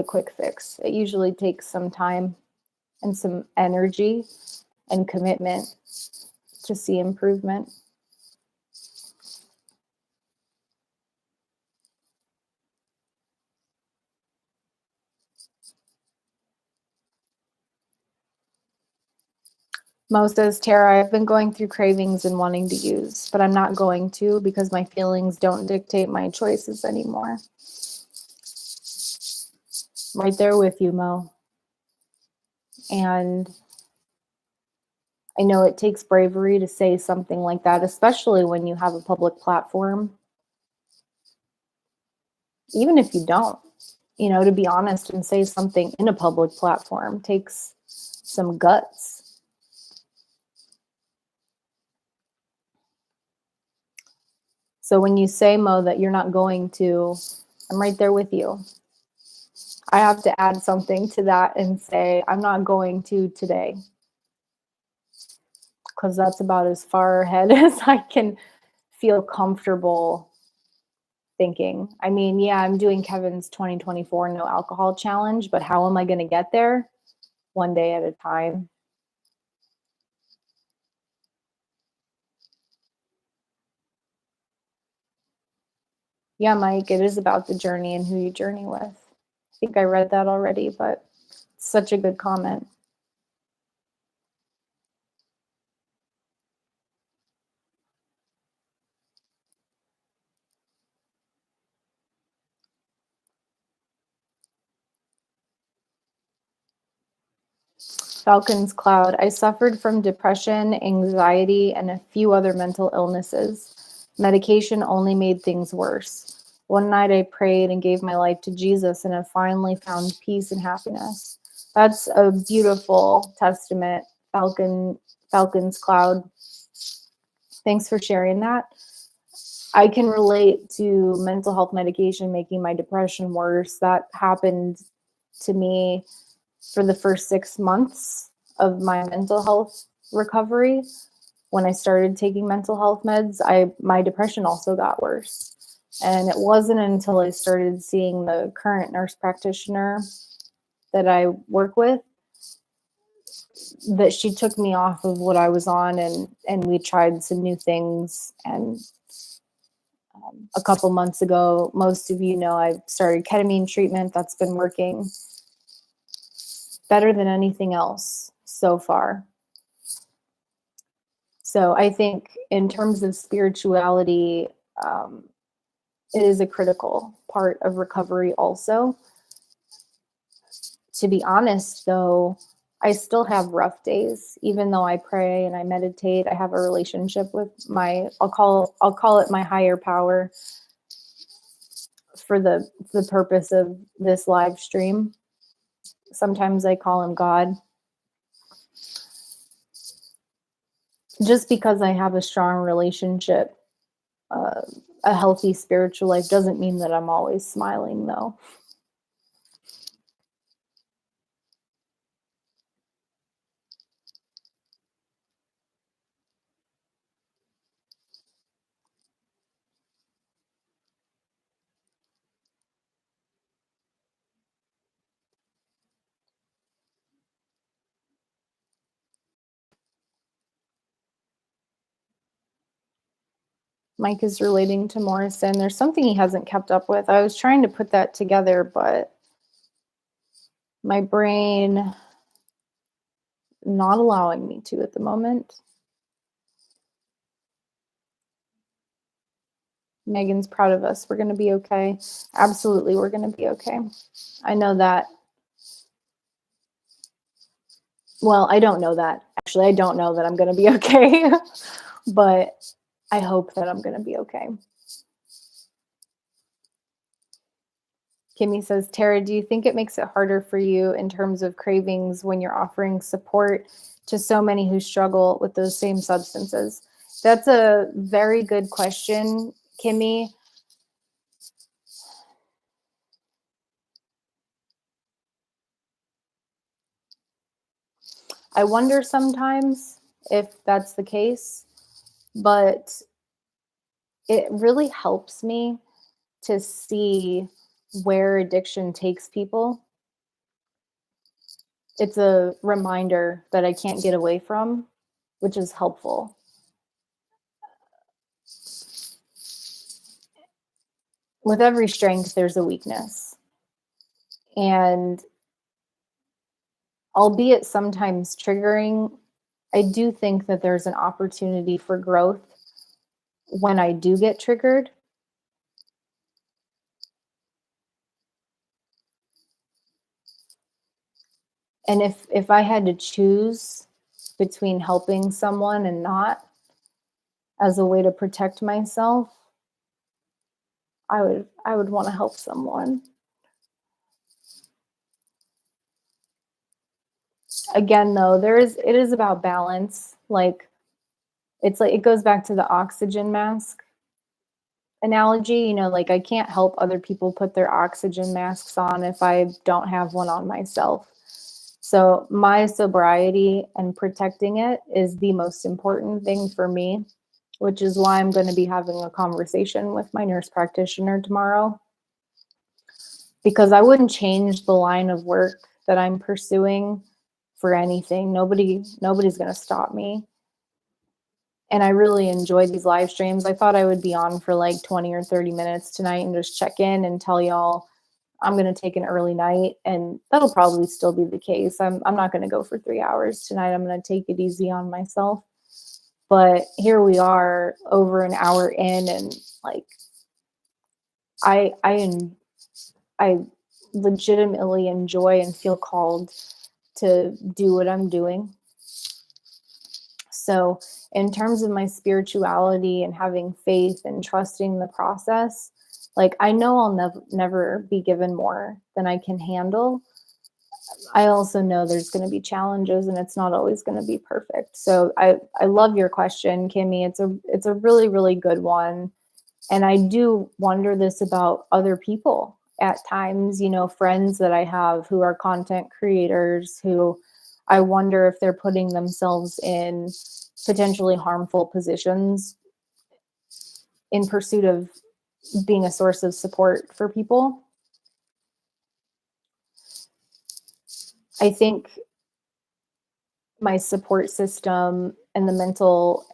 A: quick fix. It usually takes some time and some energy and commitment to see improvement. Mo says, Tara, I've been going through cravings and wanting to use, but I'm not going to because my feelings don't dictate my choices anymore. Right there with you, Mo. And I know it takes bravery to say something like that, especially when you have a public platform. Even if you don't, to be honest and say something in a public platform takes some guts. So when you say, Mo, that you're not going to, I'm right there with you. I have to add something to that and say, I'm not going to today. Because that's about as far ahead as I can feel comfortable thinking. I mean, yeah, I'm doing Kevin's 2024 no alcohol challenge, but how am I going to get there? One day at a time. Yeah, Mike, it is about the journey and who you journey with. I think I read that already, but it's such a good comment. Falcon's Cloud. I suffered from depression, anxiety, and a few other mental illnesses. Medication only made things worse. One night I prayed and gave my life to Jesus and have finally found peace and happiness. That's a beautiful testament, Falcon's Cloud. Thanks for sharing that. I can relate to mental health medication making my depression worse. That happened to me for the first 6 months of my mental health recovery. When I started taking mental health meds, my depression also got worse. And it wasn't until I started seeing the current nurse practitioner that I work with that she took me off of what I was on, and we tried some new things, and A couple months ago, most of you know I started ketamine treatment. That's been working better than anything else so far. So I think in terms of spirituality, it is a critical part of recovery also. To be honest, though, I still have rough days, even though I pray and I meditate. I have a relationship with I'll call it my higher power for the purpose of this live stream. Sometimes I call him God. Just because I have a strong relationship, a healthy spiritual life doesn't mean that I'm always smiling, though. Mike is relating to Morrison. There's something he hasn't kept up with. I was trying to put that together, but my brain not allowing me to at the moment. Megan's proud of us. We're going to be okay. Absolutely, we're going to be okay. I know that. Well, I don't know that. Actually, I don't know that I'm going to be okay, but I hope that I'm going to be okay. Kimmy says, Tara, do you think it makes it harder for you in terms of cravings when you're offering support to so many who struggle with those same substances? That's a very good question, Kimmy. I wonder sometimes if that's the case, but it really helps me to see where addiction takes people. It's a reminder that I can't get away from, which is helpful. With every strength, there's a weakness. And albeit sometimes triggering, I do think that there's an opportunity for growth when I do get triggered. And if I had to choose between helping someone and not as a way to protect myself, I would want to help someone. Again, though, it is about balance. Like it goes back to the oxygen mask analogy. You know, like I can't help other people put their oxygen masks on if I don't have one on myself. So my sobriety and protecting it is the most important thing for me, which is why I'm going to be having a conversation with my nurse practitioner tomorrow, because I wouldn't change the line of work that I'm pursuing for anything. Nobody's going to stop me. And I really enjoy these live streams. I thought I would be on for like 20 or 30 minutes tonight and just check in and tell y'all I'm going to take an early night, and that'll probably still be the case. I'm not going to go for 3 hours tonight. I'm going to take it easy on myself. But here we are over an hour in, and like I legitimately enjoy and feel called to do what I'm doing. So in terms of my spirituality and having faith and trusting the process, like I know I'll never be given more than I can handle. I also know there's going to be challenges and it's not always going to be perfect. So I love your question, Kimmy. It's a really, really good one. And I do wonder this about other people at times, you know, friends that I have who are content creators who I wonder if they're putting themselves in potentially harmful positions in pursuit of being a source of support for people. I think my support system and the mental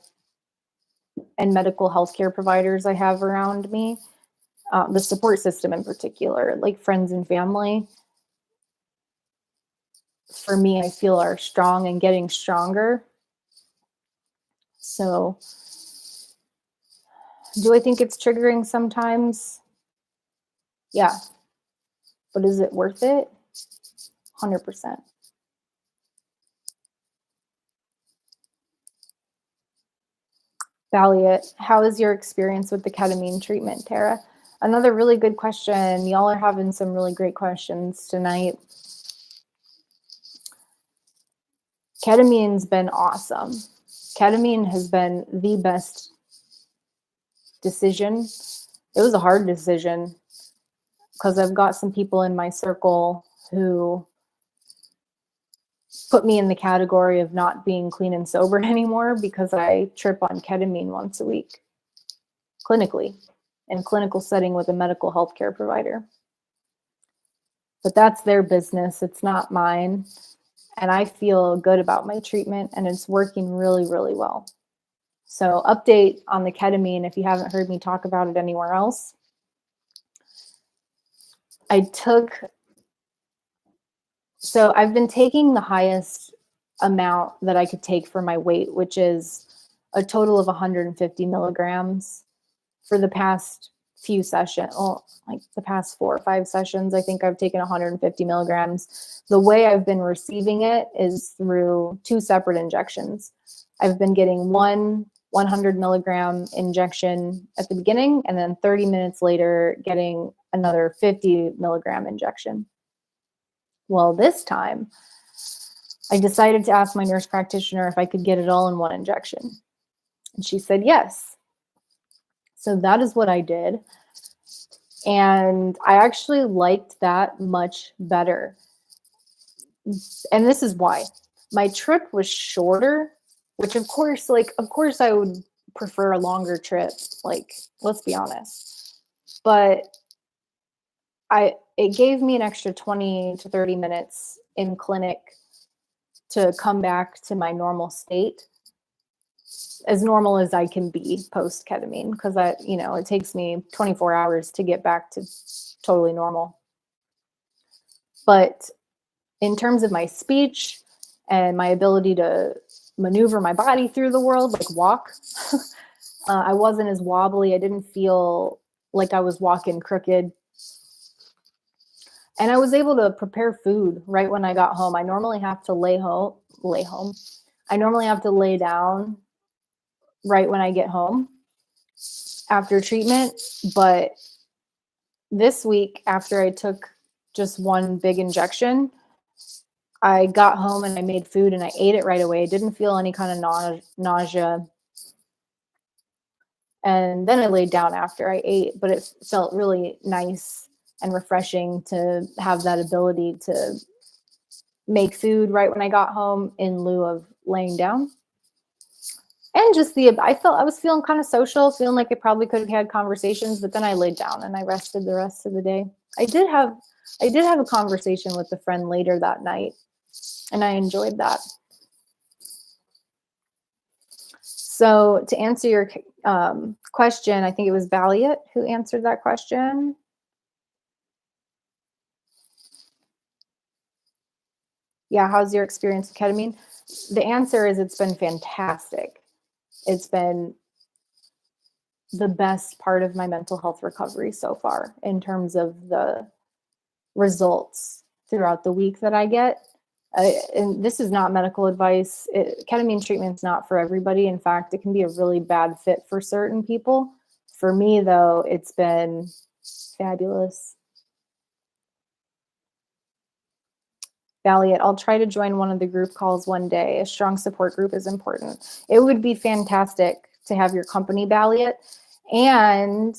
A: and medical healthcare providers I have around me, the support system in particular, like friends and family, for me, I feel are strong and getting stronger. So, do I think it's triggering sometimes? Yeah. But is it worth it? 100%. Valiant, how is your experience with the ketamine treatment, Tara? Another really good question. Y'all are having some really great questions tonight. Ketamine's been awesome. Ketamine has been the best decision. It was a hard decision because I've got some people in my circle who put me in the category of not being clean and sober anymore because I trip on ketamine once a week, clinically, in a clinical setting with a medical healthcare provider. But that's their business. It's not mine. And I feel good about my treatment and it's working really, really well. So update on the ketamine, if you haven't heard me talk about it anywhere else. So I've been taking the highest amount that I could take for my weight, which is a total of 150 milligrams for the past few sessions, like the past 4 or 5 sessions. I think I've taken 150 milligrams. The way I've been receiving it is through 2 separate injections. I've been getting one 100 milligram injection at the beginning, and then 30 minutes later, getting another 50 milligram injection. Well, this time, I decided to ask my nurse practitioner if I could get it all in one injection. And she said yes. So that is what I did. And I actually liked that much better. And this is why. My trip was shorter, which of course I would prefer a longer trip, like, let's be honest. But it gave me an extra 20 to 30 minutes in clinic to come back to my normal state, as normal as I can be post ketamine, because it takes me 24 hours to get back to totally normal. But in terms of my speech and my ability to maneuver my body through the world, like walk, I wasn't as wobbly. I didn't feel like I was walking crooked. And I was able to prepare food right when I got home. I normally have to lay home. I normally have to lay down right when I get home after treatment. But this week, after I took just one big injection, I got home and I made food and I ate it right away. I didn't feel any kind of nausea. And then I laid down after I ate, but it felt really nice and refreshing to have that ability to make food right when I got home in lieu of laying down. And just I was feeling kind of social, feeling like I probably could have had conversations, but then I laid down and I rested the rest of the day. I did have a conversation with a friend later that night, and I enjoyed that. So to answer your question, I think it was Valiant who answered that question. Yeah, how's your experience with ketamine? The answer is it's been fantastic. It's been the best part of my mental health recovery so far in terms of the results throughout the week that I get. And this is not medical advice. Ketamine treatment is not for everybody. In fact, it can be a really bad fit for certain people. For me, though, it's been fabulous. Valiant, I'll try to join one of the group calls one day. A strong support group is important. It would be fantastic to have your company, Valiant. And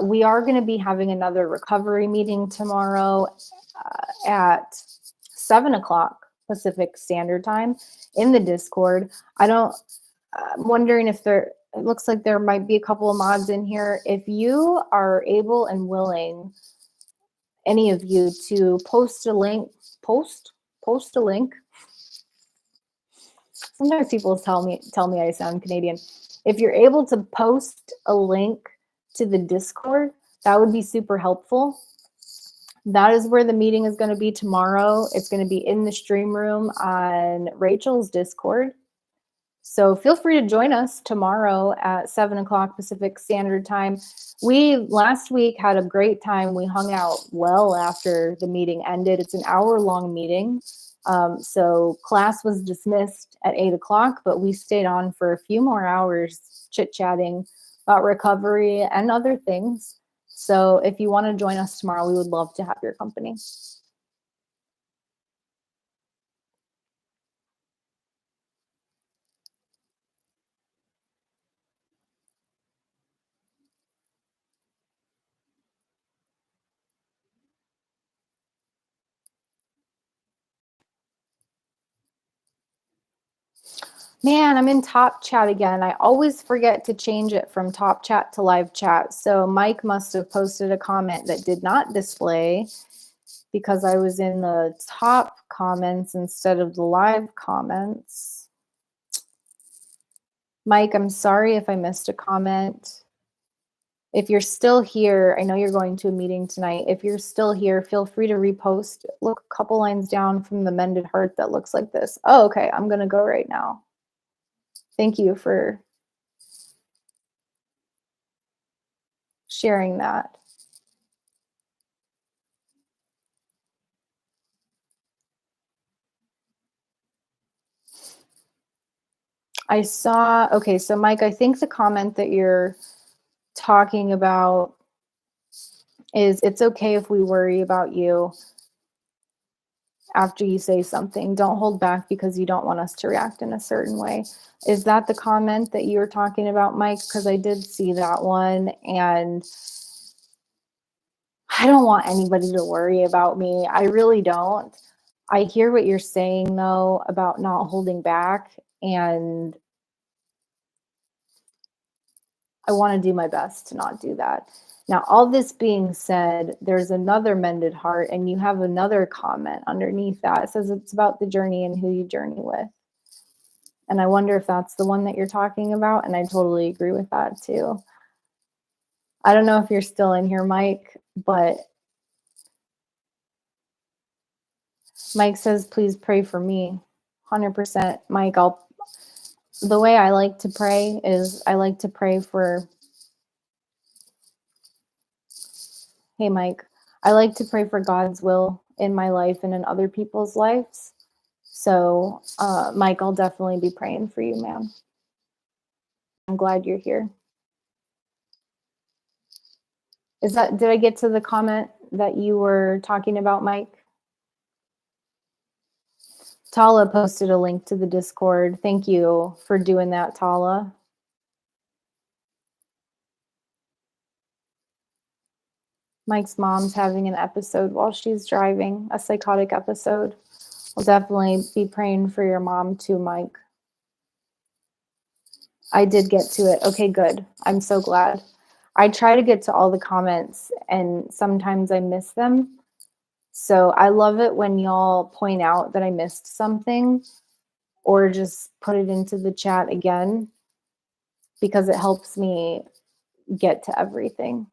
A: we are going to be having another recovery meeting tomorrow at 7 o'clock Pacific Standard Time in the Discord. I'm wondering if it looks like there might be a couple of mods in here. If you are able and willing, any of you, to post a link. Sometimes people tell me I sound Canadian. If you're able to post a link to the Discord, that would be super helpful. That is where the meeting is going to be tomorrow. It's going to be in the stream room on Rachel's Discord. So feel free to join us tomorrow at 7 o'clock Pacific Standard Time. We last week had a great time. We hung out well after the meeting ended. It's an hour-long meeting. So class was dismissed at 8 o'clock, but we stayed on for a few more hours chit-chatting about recovery and other things. So if you want to join us tomorrow, we would love to have your company. Man, I'm in top chat again. I always forget to change it from top chat to live chat. So Mike must have posted a comment that did not display because I was in the top comments instead of the live comments. Mike, I'm sorry if I missed a comment. If you're still here, I know you're going to a meeting tonight. If you're still here, feel free to repost. Look a couple lines down from the mended heart that looks like this. Oh, okay. I'm going to go right now. Thank you for sharing that. I saw, okay, so Mike, I think the comment that you're talking about is it's okay if we worry about you after you say something. Don't hold back because you don't want us to react in a certain way. Is that the comment that you were talking about, Mike? Because I did see that one, and I don't want anybody to worry about me. I really don't. I hear what you're saying, though, about not holding back, and I want to do my best to not do that. Now, all this being said, there's another mended heart, and you have another comment underneath that. It says it's about the journey and who you journey with. And I wonder if that's the one that you're talking about, and I totally agree with that too. I don't know if you're still in here, Mike, but Mike says, please pray for me. 100%. Mike, the way I like to pray is I like to pray for, hey, Mike, I like to pray for God's will in my life and in other people's lives. So, Mike, I'll definitely be praying for you, man. I'm glad you're here. Did I get to the comment that you were talking about, Mike? Tala posted a link to the Discord. Thank you for doing that, Tala. Mike's mom's having an episode while she's driving, a psychotic episode. I'll definitely be praying for your mom too, Mike. I did get to it. Okay, good. I'm so glad. I try to get to all the comments and sometimes I miss them. So I love it when y'all point out that I missed something or just put it into the chat again because it helps me get to everything.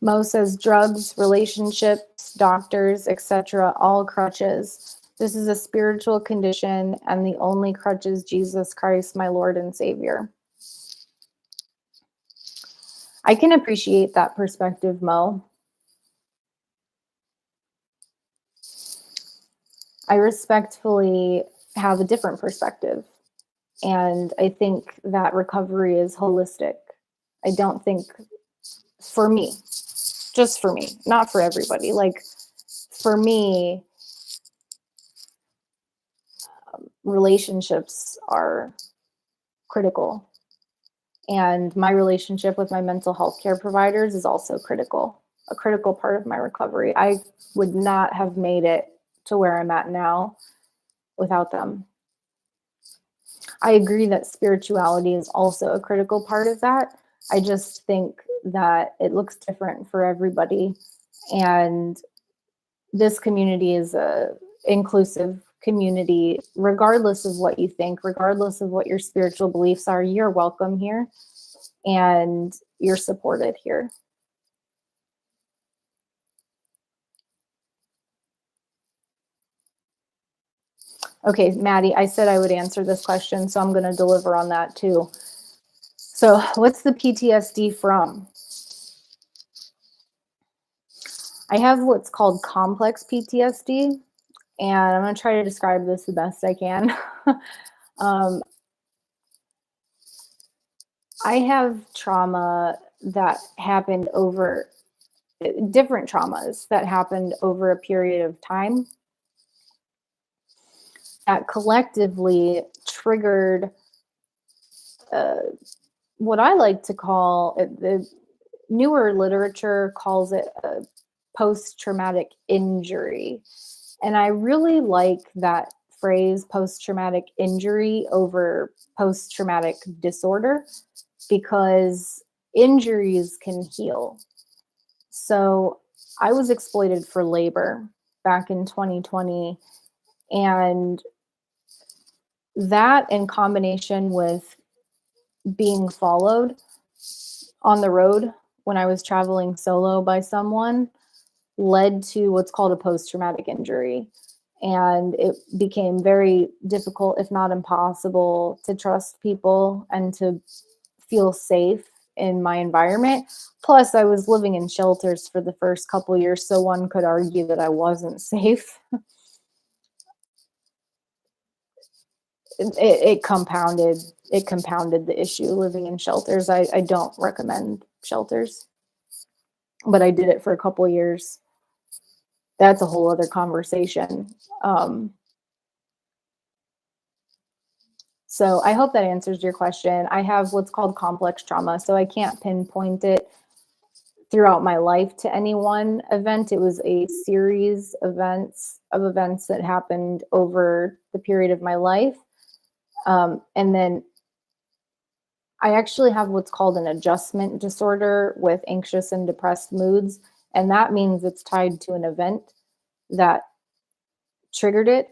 A: Mo says drugs, relationships, doctors, etc., all crutches. This is a spiritual condition, and the only crutch is Jesus Christ, my Lord and Savior. I can appreciate that perspective, Mo. I respectfully have a different perspective, and I think that recovery is holistic. I don't think, for me, just for me, not for everybody, like for me, relationships are critical. And my relationship with my mental health care providers is also critical, a critical part of my recovery. I would not have made it to where I'm at now without them. I agree that spirituality is also a critical part of that. I just think that it looks different for everybody. And this community is a inclusive community, regardless of what you think, regardless of what your spiritual beliefs are, you're welcome here and you're supported here. Okay, Maddie, I said I would answer this question, so I'm going to deliver on that too. So, what's the PTSD from? I have what's called complex PTSD, and I'm going to try to describe this the best I can. I have trauma that happened over different traumas that happened over a period of time that collectively triggered what I like to call the newer literature calls it a post-traumatic injury. And I really like that phrase, post-traumatic injury, over post-traumatic disorder, because injuries can heal. So I was exploited for labor back in 2020. And that, in combination with being followed on the road when I was traveling solo by someone, led to what's called a post-traumatic injury. And it became very difficult, if not impossible, to trust people and to feel safe in my environment. Plus, I was living in shelters for the first couple years, so one could argue that I wasn't safe. It compounded the issue living in shelters. I don't recommend shelters, but I did it for a couple years. That's a whole other conversation. So I hope that answers your question. I have what's called complex trauma, so I can't pinpoint it throughout my life to any one event. It was a series of events that happened over the period of my life. And then I actually have what's called an adjustment disorder with anxious and depressed moods. And that means it's tied to an event that triggered it.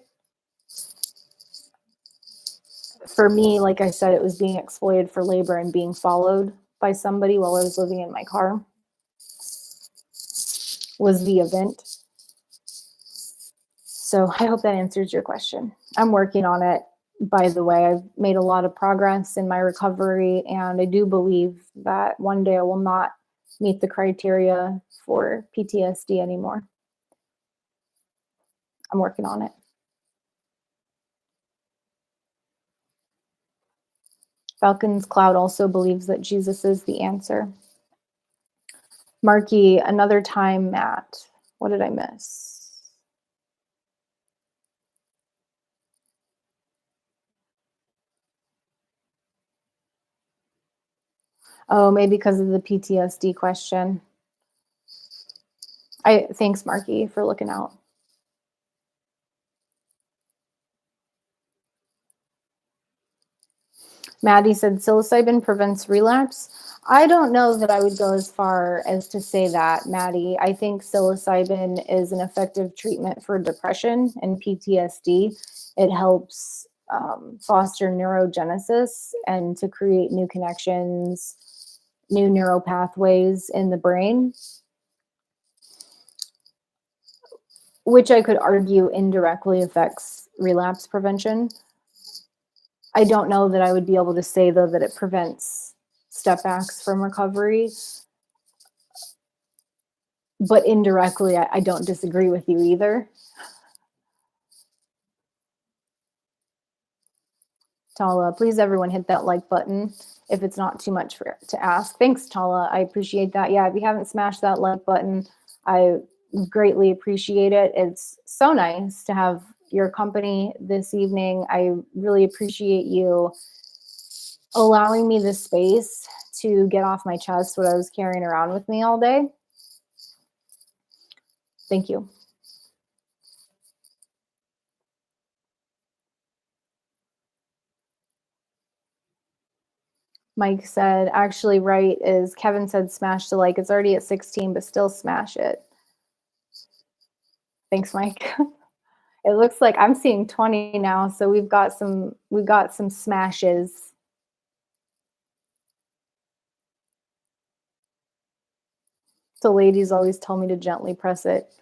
A: For me, like I said, it was being exploited for labor and being followed by somebody while I was living in my car was the event. So I hope that answers your question. I'm working on it. By the way, I've made a lot of progress in my recovery, and I do believe that one day I will not meet the criteria for PTSD anymore. I'm working on it. Falcon's Cloud also believes that Jesus is the answer. Marky, another time, Matt. What did I miss? Oh, maybe because of the PTSD question. Thanks, Marky, for looking out. Maddie said psilocybin prevents relapse. I don't know that I would go as far as to say that, Maddie. I think psilocybin is an effective treatment for depression and PTSD. It helps foster neurogenesis and to create new connections, new neural pathways in the brain, which I could argue indirectly affects relapse prevention. I don't know that I would be able to say, though, that it prevents step backs from recovery. But indirectly, I don't disagree with you either. Tala, please everyone hit that like button if it's not too much to ask. Thanks, Tala. I appreciate that. Yeah, if you haven't smashed that like button, I greatly appreciate it. It's so nice to have your company this evening. I really appreciate you allowing me the space to get off my chest what I was carrying around with me all day. Thank you. Mike said, actually, right is Kevin said smash to like. It's already at 16, but still smash it. Thanks, Mike. It looks like I'm seeing 20 now, so we've got some smashes. So ladies always tell me to gently press it.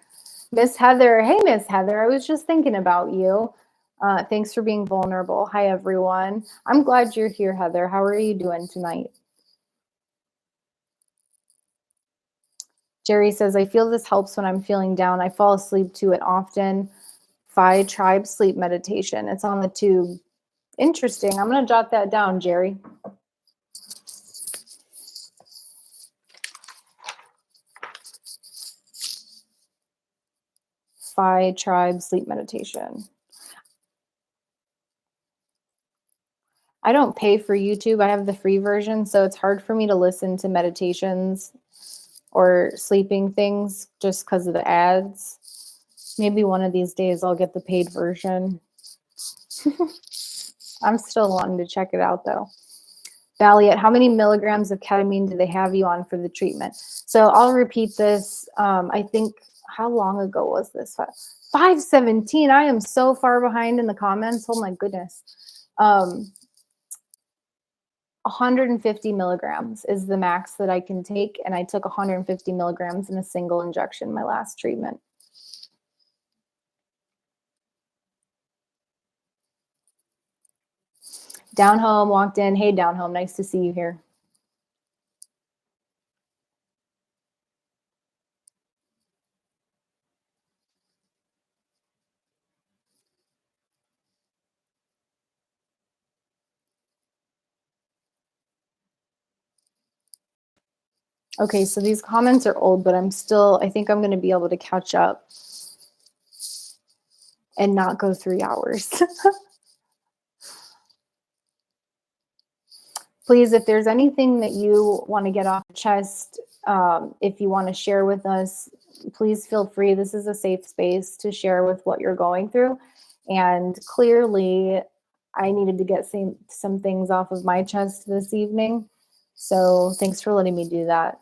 A: Miss Heather, hey Miss Heather, I was just thinking about you. Thanks for being vulnerable. Hi everyone. I'm glad you're here, Heather. How are you doing tonight? Jerry says, I feel this helps when I'm feeling down. I fall asleep to it often. Phi Tribe sleep meditation. It's on the tube. Interesting. I'm going to jot that down, Jerry. Phi Tribe sleep meditation. I don't pay for YouTube. I have the free version, so it's hard for me to listen to meditations or sleeping things just because of the ads. Maybe one of these days I'll get the paid version. I'm still wanting to check it out though. Valiant, how many milligrams of ketamine do they have you on for the treatment? So I'll repeat this. I think, how long ago was this? 517. I am so far behind in the comments. Oh my goodness. 150 milligrams is the max that I can take. And I took 150 milligrams in a single injection, my last treatment. Down Home walked in. Hey, Down Home, nice to see you here. Okay, so these comments are old, but I think I'm going to be able to catch up and not go 3 hours. Please, if there's anything that you want to get off your chest, if you want to share with us, please feel free. This is a safe space to share with what you're going through. And clearly, I needed to get some things off of my chest this evening. So thanks for letting me do that.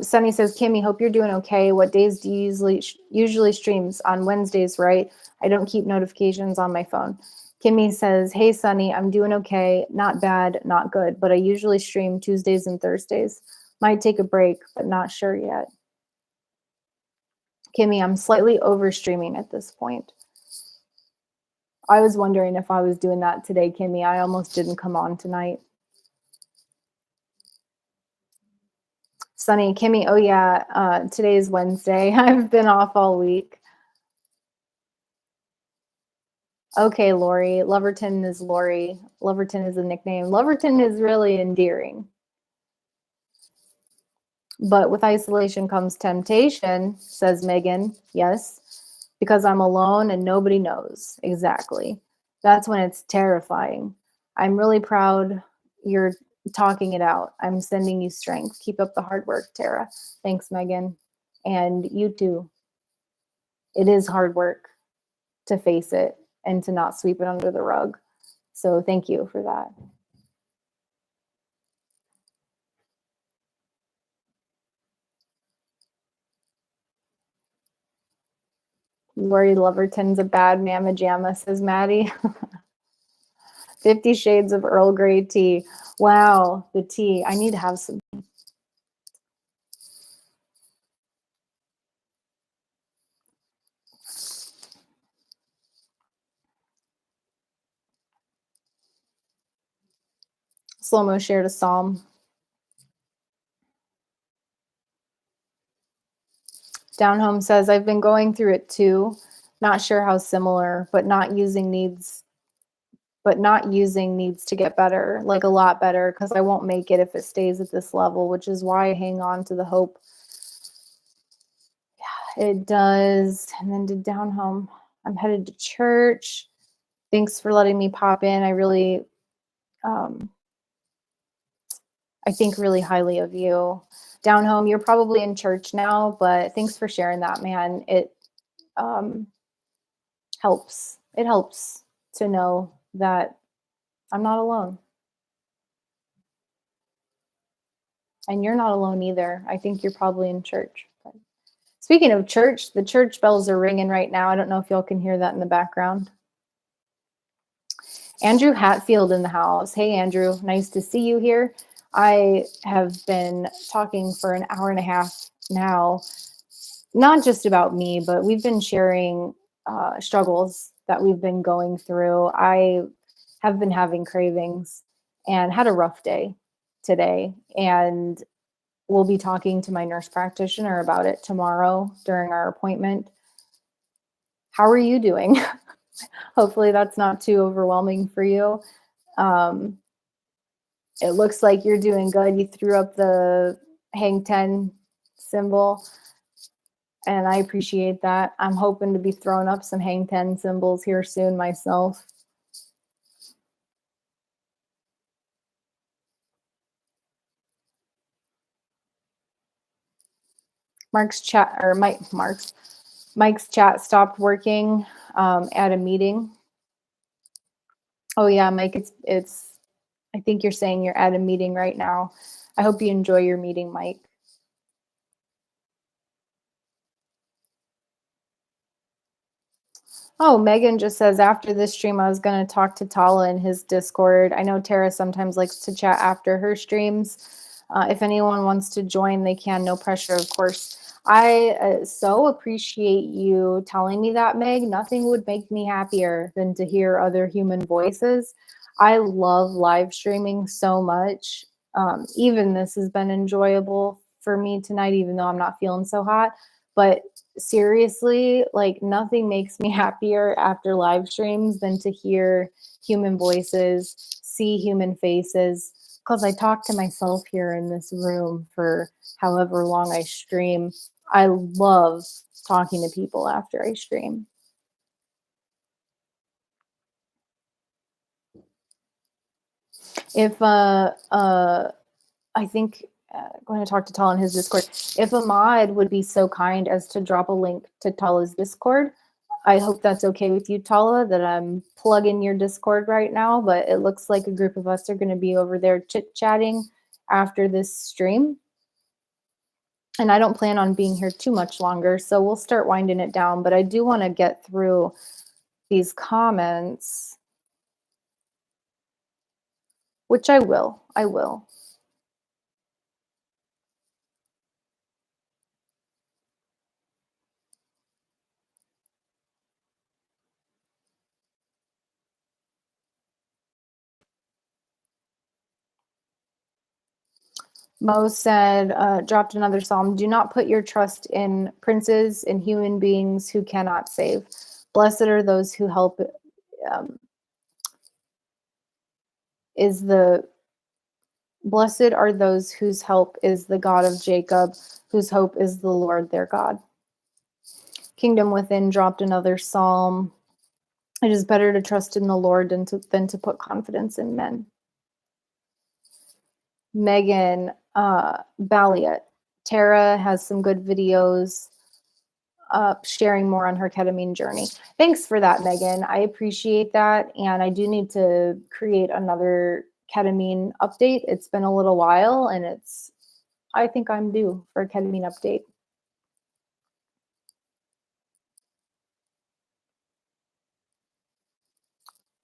A: Sunny says, Kimmy, hope you're doing okay. What days do you usually streams? On Wednesdays, right? I don't keep notifications on my phone. Kimmy says, hey, Sunny, I'm doing okay. Not bad, not good, but I usually stream Tuesdays and Thursdays. Might take a break, but not sure yet. Kimmy, I'm slightly over streaming at this point. I was wondering if I was doing that today, Kimmy. I almost didn't come on tonight. Sunny, Kimmy, oh yeah, today is Wednesday. I've been off all week. Okay, Lori. Loverton is Lori. Loverton is a nickname. Loverton is really endearing. But with isolation comes temptation, says Megan. Yes, because I'm alone and nobody knows. Exactly. That's when it's terrifying. I'm really proud you're talking it out. I'm sending you strength. Keep up the hard work, Tara. Thanks, Megan. And you too. It is hard work to face it and to not sweep it under the rug. So thank you for that. Lori Loverton's a bad mamma jamma, says Maddie. 50 Shades of Earl Grey tea. Wow, the tea. I need to have some. Slow-mo shared a psalm. Down Home says, I've been going through it too. Not sure how similar, but not using needs to get better, like a lot better, because I won't make it if it stays at this level, which is why I hang on to the hope. Yeah, it does. And then to Down Home, I'm headed to church. Thanks for letting me pop in. I really I think really highly of you. Down home, you're probably in church now, but thanks for sharing that, man. It um, helps. It helps to know that I'm not alone. And you're not alone either. I think you're probably in church. But speaking of church, the church bells are ringing right now. I don't know if y'all can hear that in the background. Andrew Hatfield in the house. Hey, Andrew, nice to see you here. I have been talking for an hour and a half now, not just about me, but we've been sharing struggles that we've been going through. I have been having cravings and had a rough day today. And we'll be talking to my nurse practitioner about it tomorrow during our appointment. How are you doing? Hopefully that's not too overwhelming for you. Um, it looks like you're doing good. You threw up the hang 10 symbol, and I appreciate that. I'm hoping to be throwing up some hang 10 symbols here soon myself. Mike's chat stopped working at a meeting. Oh yeah, Mike, it's I think you're saying you're at a meeting right now. I hope you enjoy your meeting, Mike. Oh, Megan just says after this stream, I was going to talk to Tala in his Discord. I know Tara sometimes likes to chat after her streams. If anyone wants to join, they can. No pressure, of course. I so appreciate you telling me that, Meg. Nothing would make me happier than to hear other human voices. I love live streaming so much. Even this has been enjoyable for me tonight, even though I'm not feeling so hot. But seriously, like nothing makes me happier after live streams than to hear human voices, see human faces, because I talk to myself here in this room for however long I stream. I love talking to people after I stream. If I think going to talk to Tal in his Discord. If Ahmad would be so kind as to drop a link to Tala's Discord, I hope that's okay with you, Tala, that I'm plugging your Discord right now, but it looks like a group of us are going to be over there chit-chatting after this stream. And I don't plan on being here too much longer, so we'll start winding it down, but I do want to get through these comments, which I will. Mo said, dropped another psalm. Do not put your trust in princes and human beings who cannot save. Blessed are those who help. Blessed are those whose help is the God of Jacob, whose hope is the Lord their God. Kingdom Within dropped another psalm. It is better to trust in the Lord than to put confidence in men. Megan Balliot. Tara has some good videos sharing more on her ketamine journey. Thanks for that, Megan. I appreciate that. And I do need to create another ketamine update. It's been a little while and I think I'm due for a ketamine update.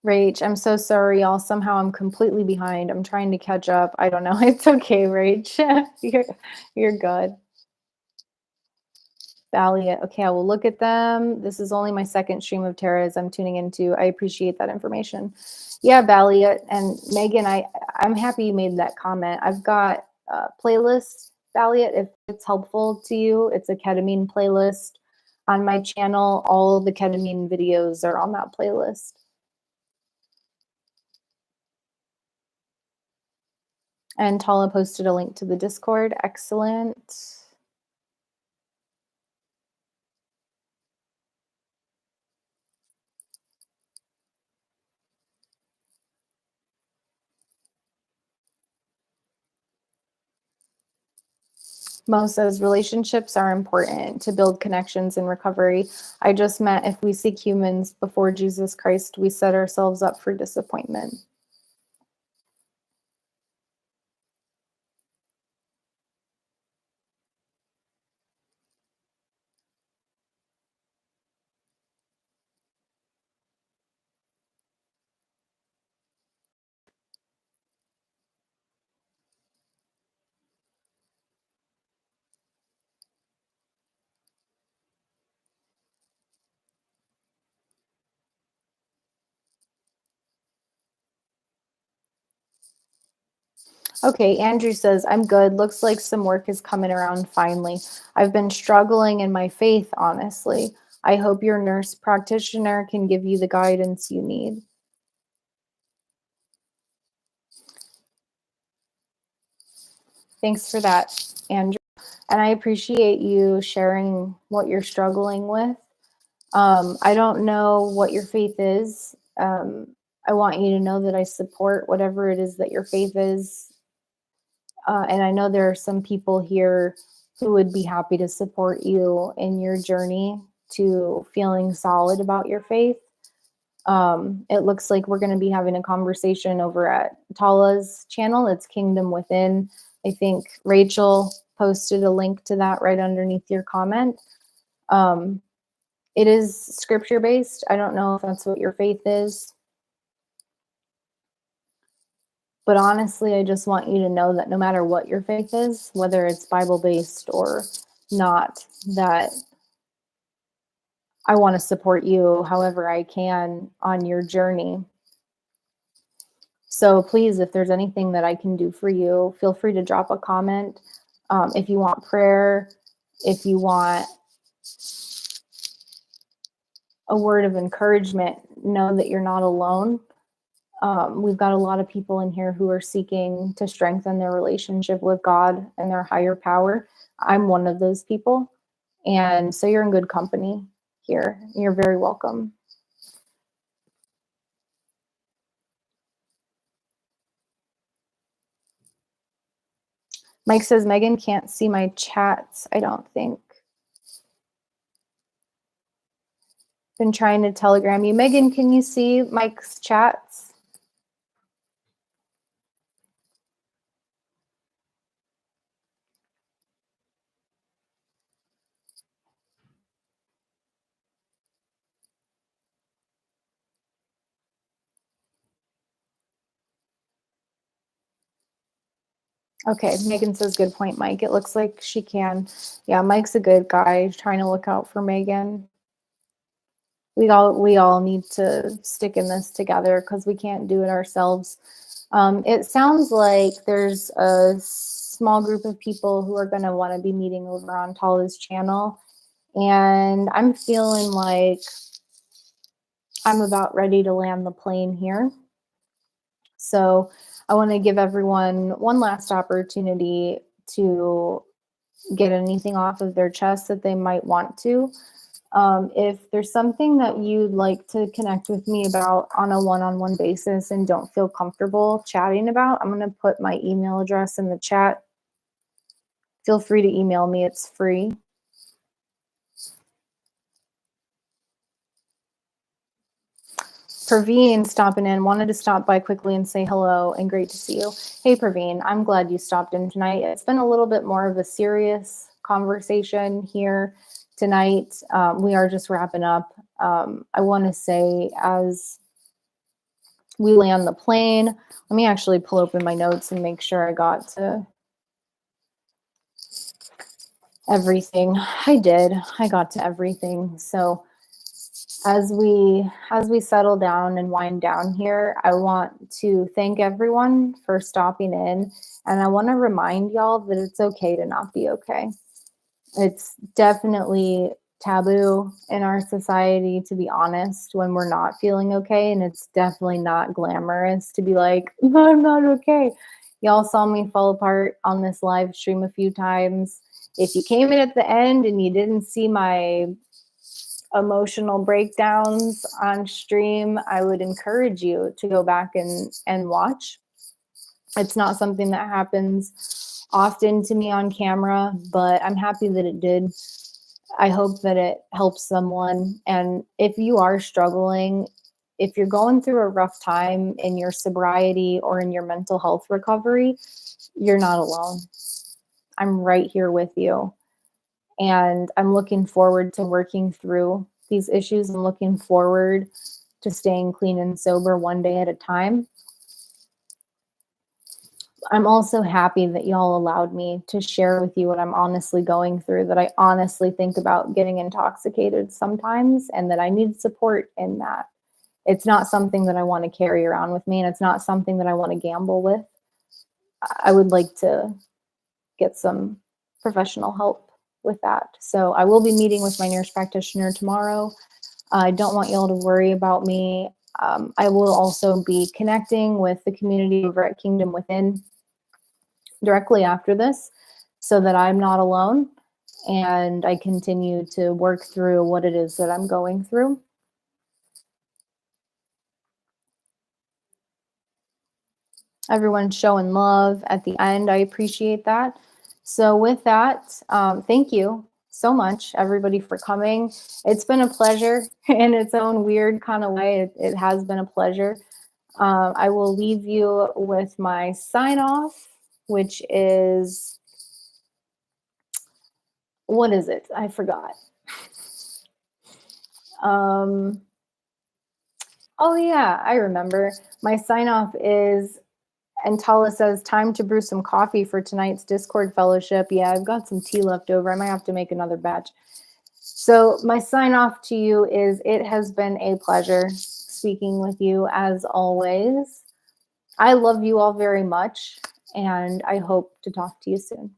A: Rach, I'm so sorry, y'all. Somehow I'm completely behind. I'm trying to catch up. I don't know. It's okay, Rach. You're good. Valiant. Okay, I will look at them. This is only my second stream of Tara's I'm tuning into. I appreciate that information. Yeah, Valiant and Megan, I'm happy you made that comment. I've got a playlist, Valiant, if it's helpful to you. It's a ketamine playlist on my channel. All of the ketamine videos are on that playlist. And Tala posted a link to the Discord. Excellent. Mo says relationships are important to build connections and recovery. I just meant if we seek humans before Jesus Christ, we set ourselves up for disappointment. Okay, Andrew says, I'm good. Looks like some work is coming around finally. I've been struggling in my faith, honestly. I hope your nurse practitioner can give you the guidance you need. Thanks for that, Andrew. And I appreciate you sharing what you're struggling with. I don't know what your faith is. I want you to know that I support whatever it is that your faith is. And I know there are some people here who would be happy to support you in your journey to feeling solid about your faith. It looks like we're going to be having a conversation over at Tala's channel. It's Kingdom Within. I think Rachel posted a link to that right underneath your comment. It is scripture based. I don't know if that's what your faith is. But honestly, I just want you to know that no matter what your faith is, whether it's Bible based or not, that I want to support you however I can on your journey. So please, if there's anything that I can do for you, feel free to drop a comment. If you want prayer, if you want a word of encouragement, know that you're not alone. We've got a lot of people in here who are seeking to strengthen their relationship with God and their higher power. I'm one of those people. And so you're in good company here. You're very welcome. Mike says, Megan can't see my chats, I don't think. Been trying to telegram you. Megan, can you see Mike's chats? Okay, Megan says, good point, Mike. It looks like she can. Yeah, Mike's a good guy, trying to look out for Megan. We all need to stick in this together because we can't do it ourselves. It sounds like there's a small group of people who are going to want to be meeting over on Tala's channel. And I'm feeling like I'm about ready to land the plane here. So I want to give everyone one last opportunity to get anything off of their chest that they might want to. If there's something that you'd like to connect with me about on a one-on-one basis and don't feel comfortable chatting about, I'm going to put my email address in the chat. Feel free to email me. It's free. Praveen stopping in, wanted to stop by quickly and say hello and great to see you. Hey, Praveen, I'm glad you stopped in tonight. It's been a little bit more of a serious conversation here tonight. We are just wrapping up. I want to say as we land the plane, let me actually pull open my notes and make sure I got to everything. I did. I got to everything. So as we settle down and wind down here, I want to thank everyone for stopping in, and I want to remind y'all that it's okay to not be okay. It's definitely taboo in our society to be honest when we're not feeling okay, and it's definitely not glamorous to be like, I'm not okay. Y'all saw me fall apart on this live stream a few times. If you came in at the end and you didn't see my emotional breakdowns on stream, I would encourage you to go back and watch. It's not something that happens often to me on camera, but I'm happy that it did. I hope that it helps someone. And if you are struggling, if you're going through a rough time in your sobriety or in your mental health recovery, you're not alone. I'm right here with you. And I'm looking forward to working through these issues. I'm looking forward to staying clean and sober one day at a time. I'm also happy that y'all allowed me to share with you what I'm honestly going through, that I honestly think about getting intoxicated sometimes, and that I need support in that. It's not something that I want to carry around with me, and it's not something that I want to gamble with. I would like to get some professional help with that. So I will be meeting with my nurse practitioner tomorrow. I don't want y'all to worry about me. I will also be connecting with the community over at Kingdom Within directly after this so that I'm not alone and I continue to work through what it is that I'm going through. Everyone showing love at the end. I appreciate that. So with that, thank you so much, everybody, for coming. It's been a pleasure in its own weird kind of way. It has been a pleasure. I will leave you with my sign off, which is, what is it? I forgot. Oh yeah, I remember. My sign off is, and Tala says, time to brew some coffee for tonight's Discord fellowship. Yeah, I've got some tea left over. I might have to make another batch. So my sign off to you is, it has been a pleasure speaking with you as always. I love you all very much, and I hope to talk to you soon.